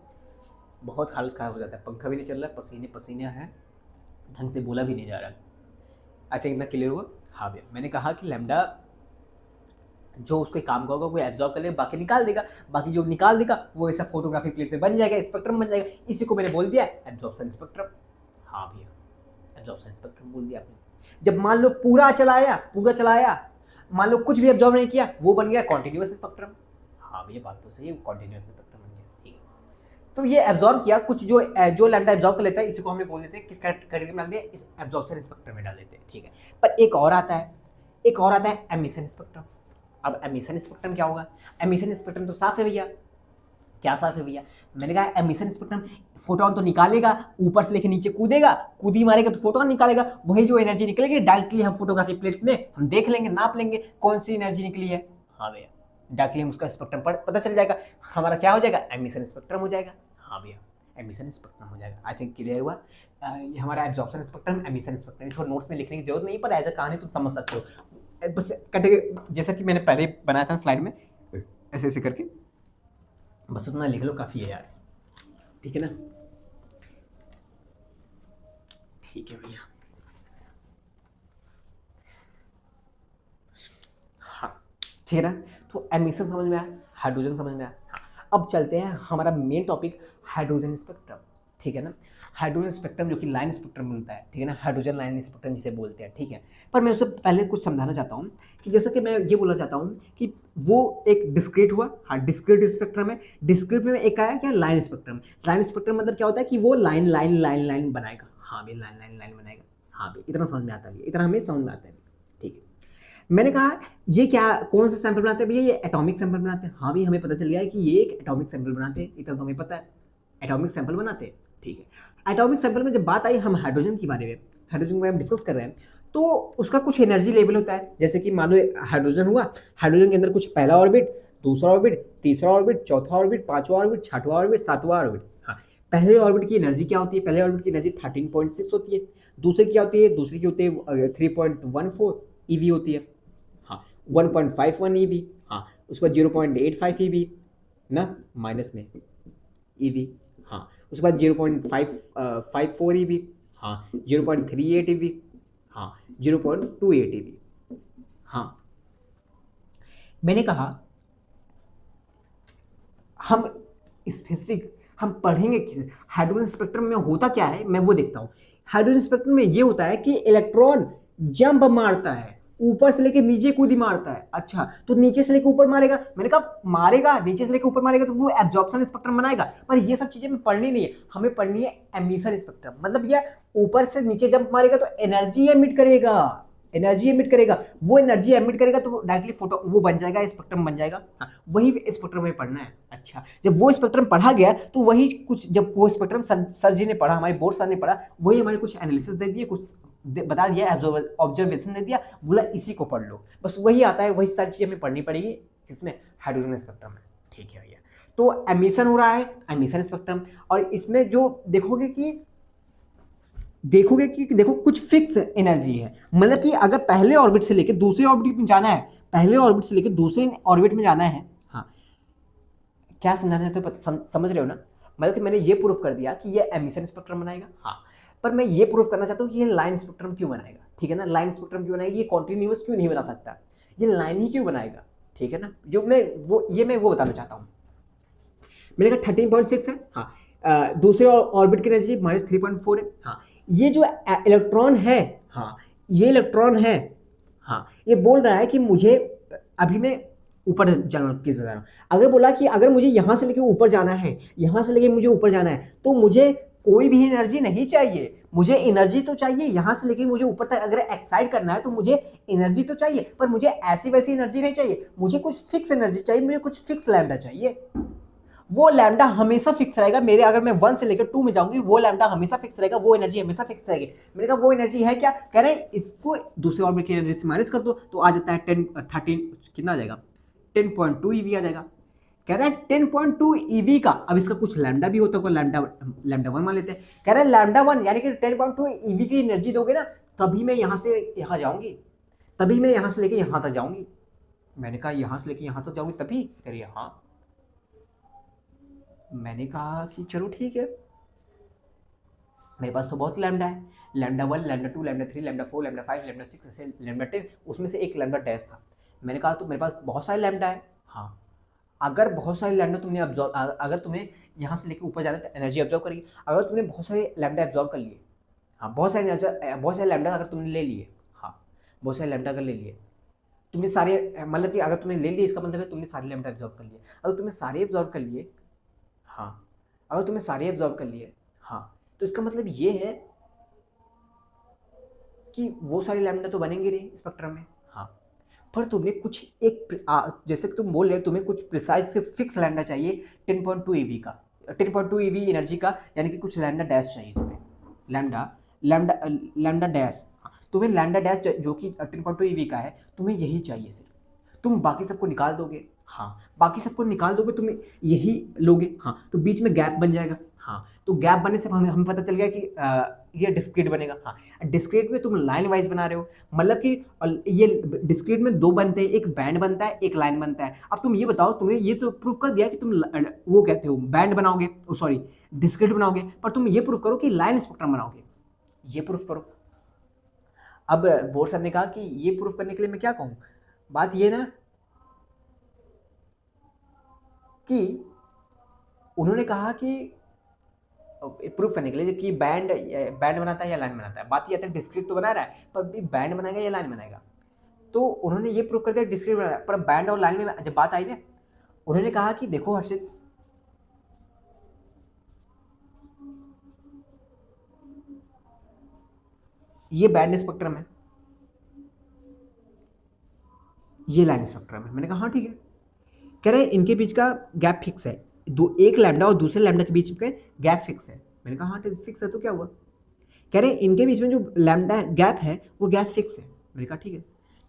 बहुत हालत ख़राब हो जाता है, पंखा भी नहीं चल रहा, पसीने पसीने हैं, ढंग से बोला भी नहीं जा रहा। आई थिंक इतना क्लियर हुआ। हाँ भैया मैंने कहा कि लैम्डा जो उसके काम का होगा वो एब्जॉर्ब कर लेगा, बाकी निकाल देगा, बाकी जो निकाल देगा वो ऐसा फोटोग्राफी प्लेट पे बन जाएगा, स्पेक्ट्रम बन जाएगा, इसी को मैंने बोल दिया एब्जॉर्प्शन स्पेक्ट्रम। हाँ भैया एब्जॉर्प्शन स्पेक्ट्रम बोल दिया आपने। जब मान लो पूरा चलाया, मान लो कुछ भी एब्जॉर्ब नहीं किया, वो बन गया कॉन्टिन्यूअस स्पेक्ट्रम। हाँ भैया बात तो सही है, कॉन्टिन्यूअस स्पेक्ट्रम बन गया, ठीक है। तो ये एब्जॉर्ब किया, कुछ जो लैम्डा एब्जॉर्ब कर लेता है इसी को हमें बोल देते हैं किस कैटेगरी में डाल दिया, इस एब्जॉर्प्शन स्पेक्ट्रम में डाल देते हैं, ठीक है। पर एक और आता है एमिशन स्पेक्ट्रम। अब एमिशन स्पेक्ट्रम क्या होगा, एमिशन स्पेक्ट्रम तो साफ है भैया, क्या साफ है भैया, मैंने कहा एमिशन स्पेक्ट्रम फोटोन तो निकालेगा, ऊपर से लेके नीचे कूदी मारेगा तो फोटोन निकालेगा, वही जो एनर्जी निकलेगी डायरेक्टली हम फोटोग्राफी प्लेट में हम देख लेंगे, नाप लेंगे कौन सी एनर्जी निकली है। हाँ भैया डायरेक्टली हम उसका स्पेक्ट्रम पता चल जाएगा, हमारा क्या हो जाएगा, एमिशन स्पेक्ट्रम हो जाएगा। हाँ भैया एमिशन स्पेक्ट्रम हो जाएगा। आई थिंक क्लियर हुआ। ये हमारा एब्जॉर्प्शन स्पेक्ट्रम, एमिशन स्पेक्ट्रम, इसको नोट्स में लिखने की जरूरत नहीं, पर एज अ कहानी तुम समझ सकते हो, बस कैटेगरी जैसा कि मैंने पहले बनाया था स्लाइड में, ऐसे ऐसे करके बस उतना लिख लो काफ़ी है यार, ठीक है ना, ठीक है भैया। हाँ ठीक है ना, तो एमिशन समझ में आया, हाइड्रोजन समझ में आया। हाँ अब चलते हैं हमारा मेन टॉपिक हाइड्रोजन स्पेक्ट्रम, ठीक है ना। हाइड्रोजन स्पेक्ट्रम जो कि लाइन स्पेक्ट्रम मिलता है, ठीक है ना, हाइड्रोजन लाइन स्पेक्ट्रम जिसे बोलते हैं, ठीक है। पर मैं उससे पहले कुछ समझाना चाहता हूँ कि जैसा कि मैं ये बोलना चाहता हूँ कि वो एक डिस्क्रीट हुआ, हाँ डिस्क्रीट स्पेक्ट्रम है। डिस्क्रीट में एक आया क्या, लाइन स्पेक्ट्रम। लाइन स्पेक्ट्रम मतलब क्या होता है कि वो लाइन लाइन लाइन लाइन बनाएगा, हाँ भी लाइन लाइन लाइन बनाएगा, हाँ भी इतना समझ में आता है, इतना हमें समझ में आता है, ठीक है। मैंने कहा ये क्या, कौन सा सैंपल बनाते हैं भैया, ये एटॉमिक सैंपल बनाते हैं, हाँ भी हमें पता चल गया है कि ये एक एटॉमिक सैंपल बनाते हैं, इतना तो हमें पता है, एटॉमिक सैंपल बनाते हैं, ठीक है। एटॉमिक सैंपल में जब बात आई हम हाइड्रोजन के बारे में, हाइड्रोजन के बारे में डिस्कस कर रहे हैं, तो उसका कुछ एनर्जी लेवल होता है। जैसे कि मान लो हाइड्रोजन हुआ, हाइड्रोजन के अंदर कुछ पहला ऑर्बिट, दूसरा ऑर्बिट, तीसरा ऑर्बिट, चौथा ऑर्बिट, पांचवा ऑर्बिट, छठवां ऑर्बिट, सातवां ऑर्बिट। हाँ, पहले ऑर्बिट की एनर्जी क्या होती है, पहले ऑर्बिट की एनर्जी 13.6 होती है। दूसरे क्या होती है, दूसरी की होती है 3.14 ईवी होती है, हाँ 1.51 ईवी, हाँ उसके बाद 0.85 ईवी ना, माइनस में ईवी, हाँ उसके बाद 0.54 ईवी, हाँ 0.38 ईवी, हाँ 0.28 ईवी। हाँ मैंने कहा हम स्पेसिफिक हम पढ़ेंगे किस हाइड्रोजन स्पेक्ट्रम में होता क्या है, मैं वो देखता हूँ। हाइड्रोजन स्पेक्ट्रम में ये होता है कि इलेक्ट्रॉन जंप मारता है, ऊपर से लेके नीचे कूदी मारता है। अच्छा, तो नीचे से लेके ऊपर मारेगा, मैंने कहा मारेगा नीचे से लेके ऊपर मारेगा तो वो एब्जॉर्प्शन स्पेक्ट्रम बनाएगा। पर ये सब चीजें में पढ़नी नहीं है, हमें पढ़नी है एमिशन स्पेक्ट्रम। मतलब ये ऊपर से नीचे जंप मारेगा तो एनर्जी एमिट करेगा, एनर्जी एमिट करेगा, वो एनर्जी एमिट करेगा तो डायरेक्टली फोटो वो बन जाएगा, स्पेक्ट्रम बन जाएगा। हाँ, वही स्पेक्ट्रम में पढ़ना है। अच्छा, जब वो स्पेक्ट्रम पढ़ा गया तो वही कुछ, जब वो स्पेक्ट्रम सर जी ने पढ़ा, हमारे बोर्ड सर ने पढ़ा, वही हमारे कुछ एनालिसिस दे दिए, कुछ बता दिया, ऑब्जर्वेशन दे दिया, बोला इसी को पढ़ लो, बस वही आता है, वही सारी चीजें हमें पढ़नी पड़ेगी किसमें, हाइड्रोजन स्पेक्ट्रम में, ठीक है भैया। तो एमिशन हो रहा है, एमिशन स्पेक्ट्रम, और इसमें जो देखोगे कि देखो कुछ फिक्स एनर्जी है। मतलब कि अगर पहले ऑर्बिट से लेकर दूसरे ऑर्बिट में जाना है, पहले ऑर्बिट से लेकर दूसरे ऑर्बिट में जाना है, हाँ क्या समझाना चाहते हो, समझ रहे हो ना। मतलब कि मैंने ये प्रूफ कर दिया कि ये एमिशन स्पेक्ट्रम बनाएगा, हाँ पर मैं ये प्रूफ करना चाहता हूँ कि ये लाइन स्पेक्ट्रम क्यों बनाएगा, ठीक है ना, लाइन स्पेक्ट्रम क्यों बनाएगा, ये कॉन्टिन्यूअस क्यों नहीं बना सकता, ये लाइन ही क्यों बनाएगा, ठीक है ना। जो मैं वो बताना चाहता हूँ। मैंने कहा 13.6 है, हाँ दूसरे ऑर्बिट की एनर्जी -3.4 है, हाँ ये जो इलेक्ट्रॉन है, हाँ ये इलेक्ट्रॉन है, हाँ ये बोल रहा है कि मुझे अभी मैं ऊपर जाना, किस बता रहा हूँ। अगर बोला कि अगर मुझे यहां से लेके ऊपर जाना है, यहां से लेके मुझे ऊपर जाना है, तो मुझे कोई भी एनर्जी नहीं चाहिए, मुझे एनर्जी तो चाहिए यहां से लेके मुझे ऊपर तक अगर एक्साइट करना है तो मुझे एनर्जी तो चाहिए, पर मुझे ऐसी वैसी एनर्जी नहीं चाहिए, मुझे कुछ फिक्स एनर्जी चाहिए, मुझे कुछ फिक्स लैम्डा चाहिए। वो लैम्डा हमेशा फिक्स रहेगा मेरे, अगर मैं 1 से लेकर 2 में जाऊंगी वो लैम्डा हमेशा फिक्स रहेगा, वो एनर्जी हमेशा फिक्स रहेगी। मैंने कहा वो एनर्जी है क्या, कह रहे हैं इसको दूसरे ऑर्बिट की एनर्जी से माइनस कर दो तो आ जाता है 13 कितना आ जाएगा, 10.2 ईवी आ जाएगा। कह रहा है 10.2 ईवी का, अब इसका कुछ लैम्डा भी होता है, लैम्डा 1 मान लेते हैं। कह रहा है लैम्डा 1 यानी कि 10.2 ईवी की एनर्जी दोगे ना, तभी मैं यहां से यहां जाऊंगी, तभी मैं यहां से लेके यहां तक जाऊंगी। मैंने कहा यहां से लेके यहां तक जाऊंगी तभी, कह रही हाँ। मैंने कहा कि चलो ठीक है, मेरे पास तो बहुत लैम्डा है, lambda 1, lambda 2, lambda 3, lambda 4, lambda 5, lambda 6, ऐसे लैम्डा 10, उसमें से एक लैम्डा डैश था। मैंने कहा तो मेरे पास बहुत सारे लैम्डा है, हाँ अगर बहुत सारे लैम्डा तुमने ऑब्जॉर्व, अगर तुम्हें यहाँ से लेकर ऊपर जाना है तो एनर्जी ऑब्जॉर्व करेगी, अगर तुमने बहुत सारे लैम्डा ऑब्जॉर्व कर लिए, हाँ बहुत सारे लैम्डा अगर तुमने ले लिए, हाँ बहुत सारे लैम्डा अगर ले लिए तुमने सारे, मतलब कि अगर तुमने ले लिए इसका मतलब है तुमने सारे लैम्डा ऑब्जॉर्व कर लिए। अगर तुमने सारे ऑब्जॉर्व कर लिए, हाँ अगर तुमने सारे ऑब्जॉर्व कर लिए, हाँ तो इसका मतलब ये है कि वो सारे लैम्डा तो बनेंगे नहीं स्पेक्ट्रम में, हाँ पर तुम्हें कुछ एक जैसे कि तुम बोल रहे तुम्हें कुछ प्रिसाइज से फिक्स लैम्डा चाहिए 10.2 ईवी का, 10.2 ईवी एनर्जी का, यानी कि कुछ लैम्डा डैश चाहिए तुम्हें, लैम्डा लैम्डा लैम्डा डैश, तुम्हें लैम्डा डैश जो कि 10.2 ईवी का है, तुम्हें यही चाहिए सिर्फ, तुम बाकी सबको निकाल दोगे, हाँ बाकी सबको निकाल दोगे तुम यही लोगे, हाँ तो बीच में गैप बन जाएगा, हाँ तो गैप बनने से हमें पता चल गया कि ये डिस्क्रीट बनेगा। हाँ डिस्क्रीट में तुम लाइन वाइज बना रहे हो, मतलब कि ये डिस्क्रीट में दो बनते हैं, एक बैंड बनता है एक लाइन बनता है। अब तुम ये बताओ, तुम्हें ये तो प्रूफ कर दिया कि तुम वो कहते हो बैंड बनाओगे, सॉरी डिस्क्रीट बनाओगे, पर तुम ये प्रूफ करो कि लाइन स्पेक्ट्रम बनाओगे, ये प्रूफ करो। अब बोर सर ने कहा कि ये प्रूफ करने के लिए मैं क्या कहूँ, बात ये ना कि उन्होंने कहा कि प्रूफ करने के लिए कि बैंड बैंड बनाता है या लाइन बनाता है। बात ये आती है डिस्क्रीट तो बना रहा है, पर भी बैंड बनाएगा या लाइन बनाएगा। तो उन्होंने ये प्रूफ कर दिया डिस्क्रीट बनाया, पर बैंड और लाइन में जब बात आई ना, उन्होंने कहा कि देखो हर्षित, ये बैंड स्पेक्ट्रम है, ये लाइन स्पेक्ट्रम है। मैंने कहा हाँ ठीक है। कह रहे हैं इनके बीच का गैप फिक्स है, एक लैम्डा और दूसरे लैम्डा के बीच का गैप फिक्स है। मैंने कहा हाँ ठीक फिक्स है तो क्या हुआ। कह रहे हैं इनके बीच में जो लैम्डा गैप है वो गैप फिक्स है। मैंने कहा ठीक है।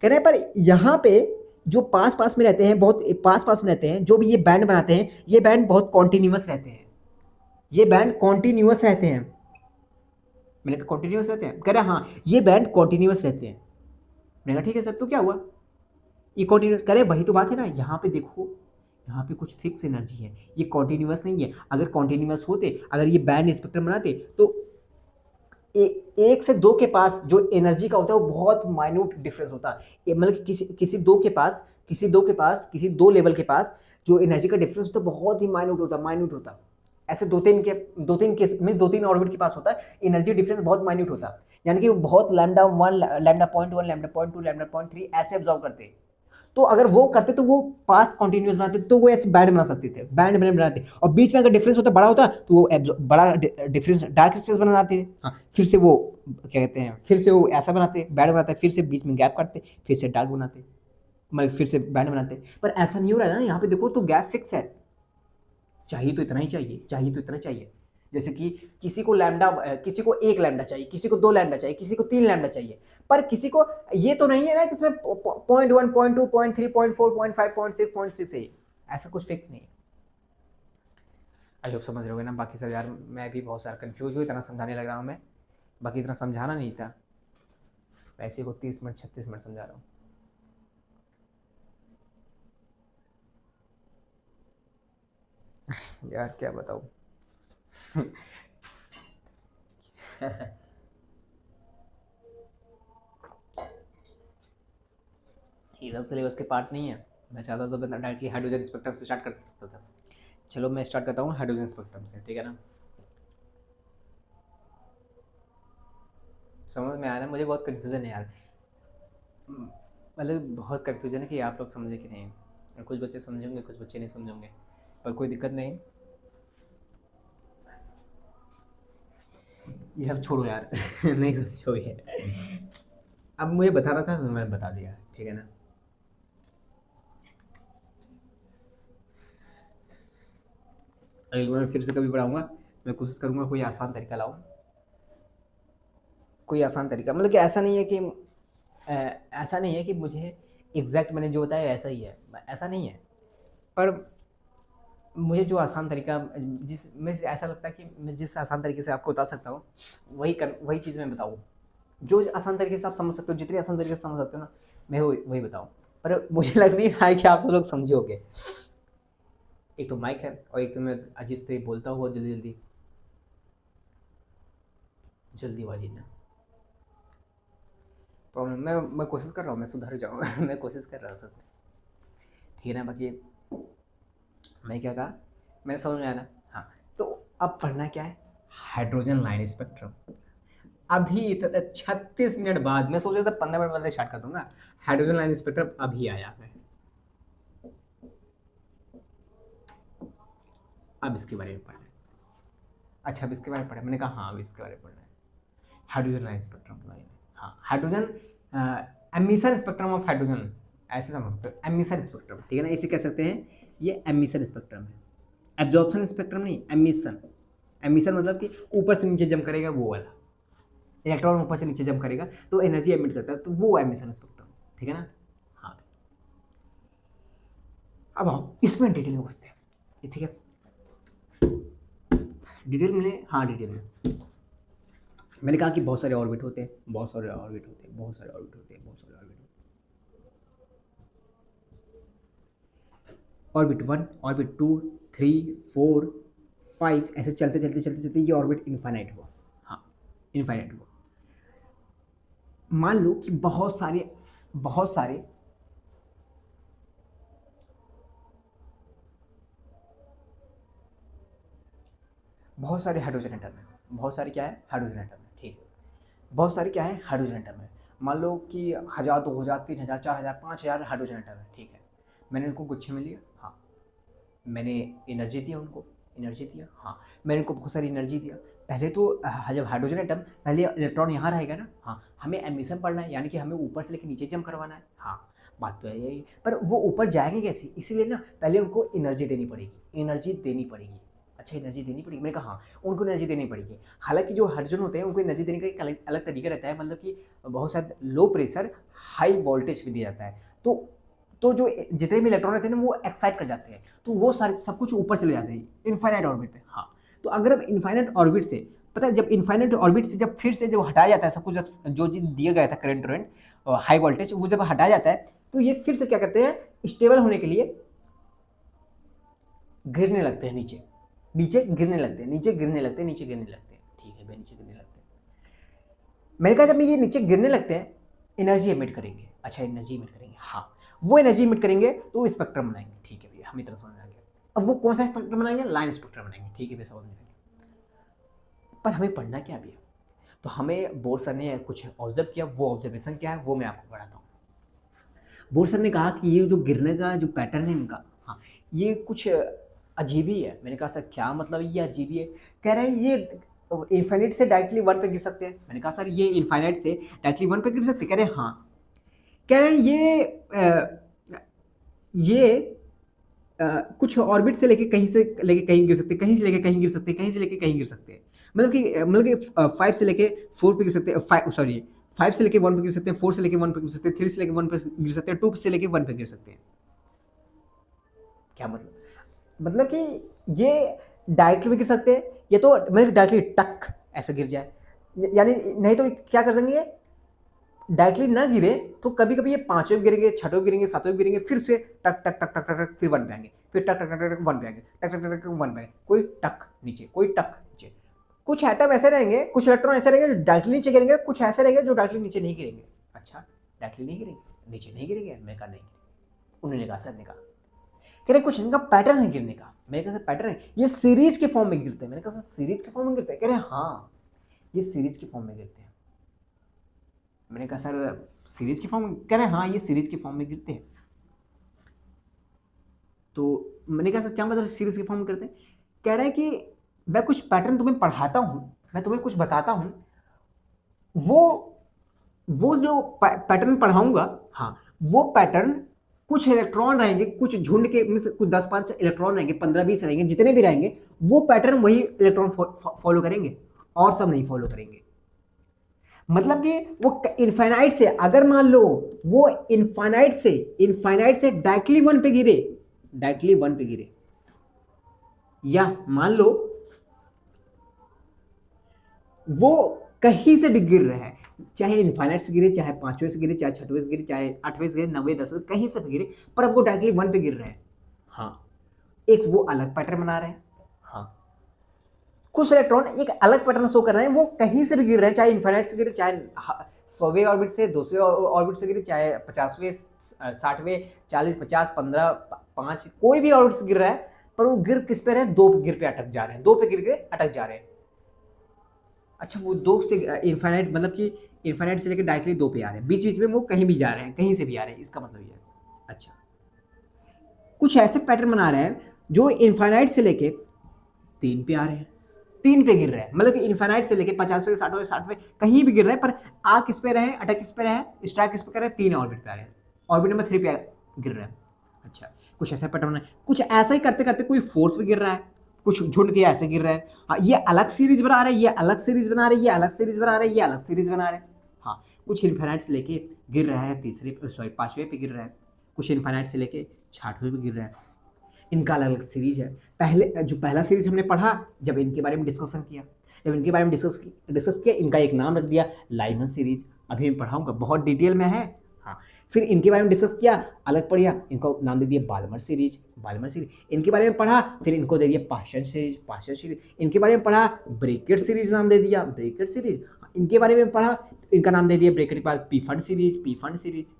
कह रहे हैं पर यहाँ पे जो पास पास में रहते हैं, बहुत पास पास में रहते हैं, जो भी ये बैंड बनाते हैं, ये बैंड बहुत कॉन्टिन्यूअस रहते हैं, ये बैंड कॉन्टिन्यूअस रहते हैं। मैंने कहा कॉन्टिन्यूअस रहते हैं। कह रहे हैं हाँ ये बैंड कॉन्टिन्यूअस रहते हैं। मैंने कहा ठीक है सर तो क्या हुआ, ये कॉन्टिन्यूस। कह रहे वही तो बात है ना, यहाँ पे देखो, यहाँ पे कुछ फिक्स एनर्जी है, ये कॉन्टिन्यूअस नहीं है। अगर कॉन्टिन्यूअस होते, अगर ये बैंड स्पेक्ट्रम बनाते तो एक से दो के पास जो एनर्जी का होता है वो बहुत माइन्यूट डिफरेंस होता है। मतलब कि किसी दो के पास, किसी दो लेवल के पास जो एनर्जी का डिफरेंस होता है बहुत ही माइन्यूट होता। ऐसे दो तीन केस में, दो तीन ऑर्बिट के पास होता है, एनर्जी डिफरेंस बहुत माइन्यूट होता है। यानी कि वो बहुत लैम्डा 1, लैम्डा 0.1, लैम्डा 0.2, लैम्डा 0.3 ऐसे ऑब्जर्व करते हैं। तो अगर वो करते तो वो पास कॉन्टिन्यूस बनाते, तो वो ऐसे बैंड बना सकते थे, बैंड बनाते। और बीच में अगर डिफरेंस होता बड़ा होता तो वो बड़ा डिफरेंस डार्क स्पेस बनाते। हाँ फिर से वो क्या कहते हैं, फिर से वो ऐसा बनाते, बैंड बनाते, फिर से बीच में गैप करते, फिर से डार्क बनाते, मतलब फिर से बैंड बनाते। पर ऐसा नहीं हो रहा है ना, यहाँ पे देखो तो गैप फिक्स है। चाहिए तो इतना ही चाहिए, चाहिए तो इतना चाहिए। जैसे कि किसी को लैम्डा, किसी को एक लैम्डा चाहिए, किसी को दो लैम्डा चाहिए, किसी को तीन लैम्डा चाहिए। पर किसी को ये तो नहीं है ना कि इसमें 0.1, 0.2, 0.3, 0.4, 0.5, 0.6, 0.6 है, ऐसा कुछ फिक्स नहीं है। आई होप समझ रहे होगे ना। बाकी सब यार मैं भी बहुत सारा कंफ्यूज हूँ, इतना समझाने लग रहा हूँ मैं, बाकी इतना समझाना नहीं था, ऐसे को 30 मिनट 36 मिनट समझा रहा हूँ। यार क्या बताऊँ। ये सब सिलेबस के पार्ट नहीं है। मैं चाहता तो मैं डायरेक्टली हाइड्रोजन स्पेक्ट्रम से स्टार्ट कर सकता था। चलो मैं स्टार्ट करता हूँ हाइड्रोजन स्पेक्ट्रम से, ठीक है ना। समझ में आया ना, मुझे बहुत कन्फ्यूज़न है यार, मतलब बहुत कन्फ्यूज़न है कि आप लोग समझे कि नहीं। और कुछ बच्चे समझेंगे, कुछ बच्चे नहीं समझेंगे, पर कोई दिक्कत नहीं, ये सब छोड़ो यार। नहीं समझोगे। अब मुझे बताना था तो मैंने बता दिया, ठीक है ना। अगली बार मैं फिर से कभी पढ़ाऊँगा, मैं कोशिश करूँगा कोई आसान तरीका लाऊँ, कोई आसान तरीका, मतलब कि ऐसा नहीं है कि ऐसा नहीं है कि मुझे एग्जैक्ट मैंने जो बताया ऐसा ही है, ऐसा नहीं है। पर मुझे जो आसान तरीका, जिस में से ऐसा लगता है कि मैं जिस आसान तरीके से आपको बता सकता हूँ वही चीज़ मैं बताऊँ। जो आसान तरीके से आप समझ सकते हो, जितनी आसान तरीके से समझ सकते हो ना, मैं वही बताऊँ। पर मुझे लग नहीं रहा है कि आप सब लोग समझोगे। एक तो माइक है, और एक तो मैं अजीब से बोलता हूँ बहुत जल्दीबाजी ना प्रॉब्लम। मैं कोशिश कर रहा हूँ, मैं सुधर जाऊँ। मैं कोशिश कर रहा हूँ सर, ठीक है ना। बाकी मैं क्या कहा, मैंने समझ में आया ना। हाँ तो अब पढ़ना क्या है, हाइड्रोजन लाइन स्पेक्ट्रम। अभी 36 मिनट बाद, मैं सोच रहा था 15 मिनट बाद स्टार्ट कर दूंगा, हाइड्रोजन लाइन स्पेक्ट्रम अभी आया है। अब इसके बारे में पढ़ना है। अच्छा अब इसके बारे में पढ़ा, मैंने कहा हाँ अब इसके बारे में पढ़ना है। हाइड्रोजन लाइन स्पेक्ट्रम लाइन, हाँ hydrogen emission spectrum of hydrogen, ऐसे समझ सकते हो, एमिशन स्पेक्ट्रम, ठीक है ना, इसे कह सकते हैं ये एमिशन स्पेक्ट्रम है। एब्जॉर्प्शन स्पेक्ट्रम नहीं, एमिशन। एमिशन मतलब कि ऊपर से नीचे जम करेगा वो वाला, इलेक्ट्रॉन ऊपर से नीचे जम करेगा तो एनर्जी एमिट करता है, तो वो एमिशन स्पेक्ट्रम, ठीक है ना। हाँ अब आओ इसमें डिटेल में घुसते हैं, ठीक है। डिटेल में, हाँ डिटेल में मैंने कहा कि बहुत सारे ऑर्बिट होते हैं, बहुत सारे ऑर्बिट होते हैं, बहुत सारे ऑर्बिट होते हैं, बहुत सारे ऑर्बिट होते हैं। ऑर्बिट 1, ऑर्बिट 2, 3, 4, 5 ऐसे चलते चलते चलते चलते ये ऑर्बिट इनफाइनाइट हुआ। हाँ इनफाइनाइट हुआ। मान लो कि बहुत सारे बहुत सारे हाइड्रोजन एटम है, बहुत सारे क्या है हाइड्रोजन एटम है, ठीक है, बहुत सारे क्या है हाइड्रोजन एटम है। मान लो कि 1000, 2000, 3000, 4000, 5000 हाइड्रोजन एटम है, ठीक है। मैंने उनको गुच्छे में लिया, हाँ, मैंने एनर्जी दिया उनको, एनर्जी दिया, हाँ, मैंने उनको बहुत सारी एनर्जी दिया। पहले तो जब हाइड्रोजन एटम, पहले इलेक्ट्रॉन यहाँ रहेगा ना, हाँ, हमें एमिशन पढ़ना है, यानी कि हमें ऊपर से लेकर नीचे जंप करवाना है, हाँ, बात तो है यही। पर वो ऊपर जाएंगे कैसे, इसीलिए ना पहले उनको एनर्जी देनी पड़ेगी, एनर्जी देनी पड़ेगी। अच्छा, एनर्जी देनी पड़ेगी, मैंने कहा हाँ, उनको एनर्जी देनी पड़ेगी। हालांकि जो हाइड्रोजन होते हैं उनको एनर्जी देने का एक अलग तरीका रहता है, मतलब कि बहुत सारे लो प्रेशर हाई वोल्टेज भी दिया जाता है, तो जो जितने भी इलेक्ट्रॉन रहते हैं ना वो एक्साइट कर जाते हैं, तो वो सारे सब कुछ ऊपर चले जाते हैं इनफाइनाइट ऑर्बिट पे, हाँ। तो अगर अब इनफाइनाइट ऑर्बिट से, पता है, जब इनफाइनाइट ऑर्बिट से जब फिर से जब हटाया जाता है सब कुछ, जब जो दिया गया था करंट हाई वोल्टेज, वो जब हटाया जाता है तो ये फिर से क्या करते हैं, स्टेबल होने के लिए गिरने लगते हैं नीचे, नीचे गिरने लगते हैं, नीचे गिरने लगते हैं, नीचे गिरने लगते हैं, ठीक है भाई, नीचे गिरने लगते हैं। मैंने कहा जब ये नीचे गिरने लगते हैं एनर्जी एमिट करेंगे। अच्छा, एनर्जी एमिट करेंगे, हाँ, वो एनर्जी एमिट करेंगे तो स्पेक्ट्रम बनाएंगे, ठीक है भैया, हम इतना समझ आ गया। अब वो कौन सा स्पेक्ट्रम बनाएंगे, लाइन स्पेक्ट्रम बनाएंगे, ठीक है भैया, समझ में आ गया। पर हमें पढ़ना क्या भैया, तो हमें बोर सर ने कुछ ऑब्जर्व किया, वो ऑब्जर्वेशन क्या है वो मैं आपको बताता हूँ। बोर सर ने कहा कि ये जो गिरने का जो पैटर्न है इनका, हाँ, ये कुछ अजीब ही है। मैंने कहा सर क्या मतलब ये अजीब ही है, कह रहे हैं ये इन्फाइनाइट से डायरेक्टली 1 पे गिर सकते हैं। मैंने कहा सर ये इन्फाइनाइट से डायरेक्टली 1 पे गिर सकते हैं, कह रहे हैं हाँ, कह रहे हैं ये कुछ ऑर्बिट से लेके कहीं से लेके कहीं गिर सकते हैं, कहीं से लेके कहीं गिर सकते हैं, कहीं से लेके कहीं गिर सकते हैं, मतलब कि 5 से लेके 4 पे गिर सकते हैं, 5 से लेके 1 पे गिर सकते हैं, 4 से लेके 1 पे गिर सकते हैं, 3 से लेके 1 पे गिर सकते हैं, 2 से लेके 1 पे गिर सकते हैं। क्या मतलब, मतलब कि ये डायरेक्टली भी गिर सकते हैं, ये तो मतलब डायरेक्टली टक ऐसा गिर जाए, यानी नहीं तो क्या कर देंगे, डायरेक्टली ना गिरे तो कभी कभी ये 5वें गिरेंगे, 6वें गिरेंगे, 7वें गिरेंगे, फिर से टक टक टक टक टक टक फिर 1 पे आएंगे, फिर टक टक टक टक 1 पे आएंगे, टक टक टक टक 1 पे आएंगे, कोई टक नीचे, कोई टक नीचे। कुछ एटम ऐसे रहेंगे, कुछ इलेक्ट्रॉन ऐसे रहेंगे जो डायरेक्टली नीचे गिरेंगे, कुछ ऐसे रहेंगे जो डायरेक्टली नीचे नहीं गिरेंगे। अच्छा, डायरेक्टली नहीं गिरेंगे, नीचे नहीं गिरेंगे, मैं कहा नहीं। उन्होंने कहा, सर ने कहा, कह रहे कुछ इनका पैटर्न है गिरने का। मैंने कहा सर पैटर्न है, ये सीरीज के फॉर्म में गिरते हैं। मैंने कहा सर सीरीज के फॉर्म में गिरते हैं, कह रहे हाँ, ये सीरीज के फॉर्म में गिरते हैं। मैंने कहा सर सीरीज के फॉर्म में, कह रहे हाँ, ये सीरीज के फॉर्म में गिरते हैं। तो मैंने कहा सर क्या मतलब सीरीज के फॉर्म में गिरते हैं, कह रहे हैं कि मैं कुछ पैटर्न तुम्हें पढ़ाता हूं, मैं तुम्हें कुछ बताता हूं, वो जो पैटर्न पढ़ाऊंगा, हाँ, वो पैटर्न कुछ इलेक्ट्रॉन रहेंगे, कुछ झुंड के कुछ 10-5 इलेक्ट्रॉन रहेंगे, 15-20 रहेंगे, जितने भी रहेंगे वो पैटर्न वही इलेक्ट्रॉन फॉलो करेंगे और सब नहीं फॉलो करेंगे। मतलब कि वो इनफाइनाइट से, अगर मान लो वो इनफाइनाइट से डायरेक्टली 1 पे गिरे, डायरेक्टली 1 पे गिरे, या मान लो वो कहीं से भी गिर रहे हैं, चाहे इनफाइनाइट से गिरे, चाहे 5वें से गिरे, चाहे 6वें से गिरे, चाहे 8वें से गिरे, 9वें 10वें, कहीं से भी गिरे, पर अब वो डायरेक्टली 1 पे गिर रहे हैं, हाँ, एक वो अलग पैटर्न बना रहे हैं, हाँ, कुछ इलेक्ट्रॉन एक अलग पैटर्न शो कर रहे हैं, वो कहीं से भी गिर रहे हैं, चाहे इनफाइनाइट से गिरे, चाहे 100वें ऑर्बिट से, 200वें ऑर्बिट से गिरे, चाहे 50वें, 60वें, 40, 50, 15, 5, कोई भी ऑर्बिट से गिर रहा है, पर वो गिर किस पे रहे, 2 गिर पे अटक जा रहे हैं, 2 पे गिर के अटक जा रहे हैं। अच्छा, वो 2 से इनफाइनाइट, मतलब कि इनफाइनाइट से लेकर डायरेक्टली 2 पे आ रहे हैं, बीच बीच में वो कहीं भी जा रहे हैं, कहीं से भी आ रहे हैं, इसका मतलब ये है। अच्छा, कुछ ऐसे पैटर्न बना रहे हैं जो इनफाइनाइट से लेके 3 पे आ रहे हैं, 3 पे गिर रहे हैं, मतलब कि इनफाइनाइट से लेके 50वें, 60वें, 60वें कहीं भी गिर रहे हैं, पर आ किस पे रहे, अटक किस पे रहे, स्ट्राइक किस पे कर रहे हैं, 3 ऑर्बिट पे आ रहे हैं, ऑर्बिट नंबर 3 पे गिर रहे हैं। अच्छा, कुछ ऐसा पैटर्न है, कुछ ऐसा ही करते करते कोई 4th पे गिर रहा है, कुछ झुंड के ऐसे गिर रहे हैं, हाँ, ये अलग सीरीज बना रहे हैं, ये अलग सीरीज बना रहे हैं, ये अलग सीरीज बना रहे हैं, ये अलग सीरीज बना रहे हैं, हाँ, कुछ इनफाइनाइट से लेके गिर रहा है 5वें पे गिर रहा है, कुछ इनफाइनाइट से लेके 6वें पे गिर रहा है, इनका अलग अलग सीरीज है। जो पहला सीरीज हमने पढ़ा, जब इनके बारे में डिस्कशन किया, जब इनके बारे में डिस्कस किया, इनका एक नाम रख दिया लाइमन सीरीज, अभी मैं पढ़ाऊंगा, बहुत डिटेल में है, हाँ। फिर इनके बारे में डिस्कस किया, अलग पढ़िया, इनको नाम दे दिया बाल्मर सीरीज, इनके बारे में पढ़ा, फिर इनको दे दिया पाश्चर सीरीज, इनके बारे में पढ़ा, ब्रैकेट सीरीज नाम दे दिया, ब्रैकेट सीरीज, इनके बारे में पढ़ा, इनका नाम दे दिया ब्रैकेट के बाद पीफंड सीरीज,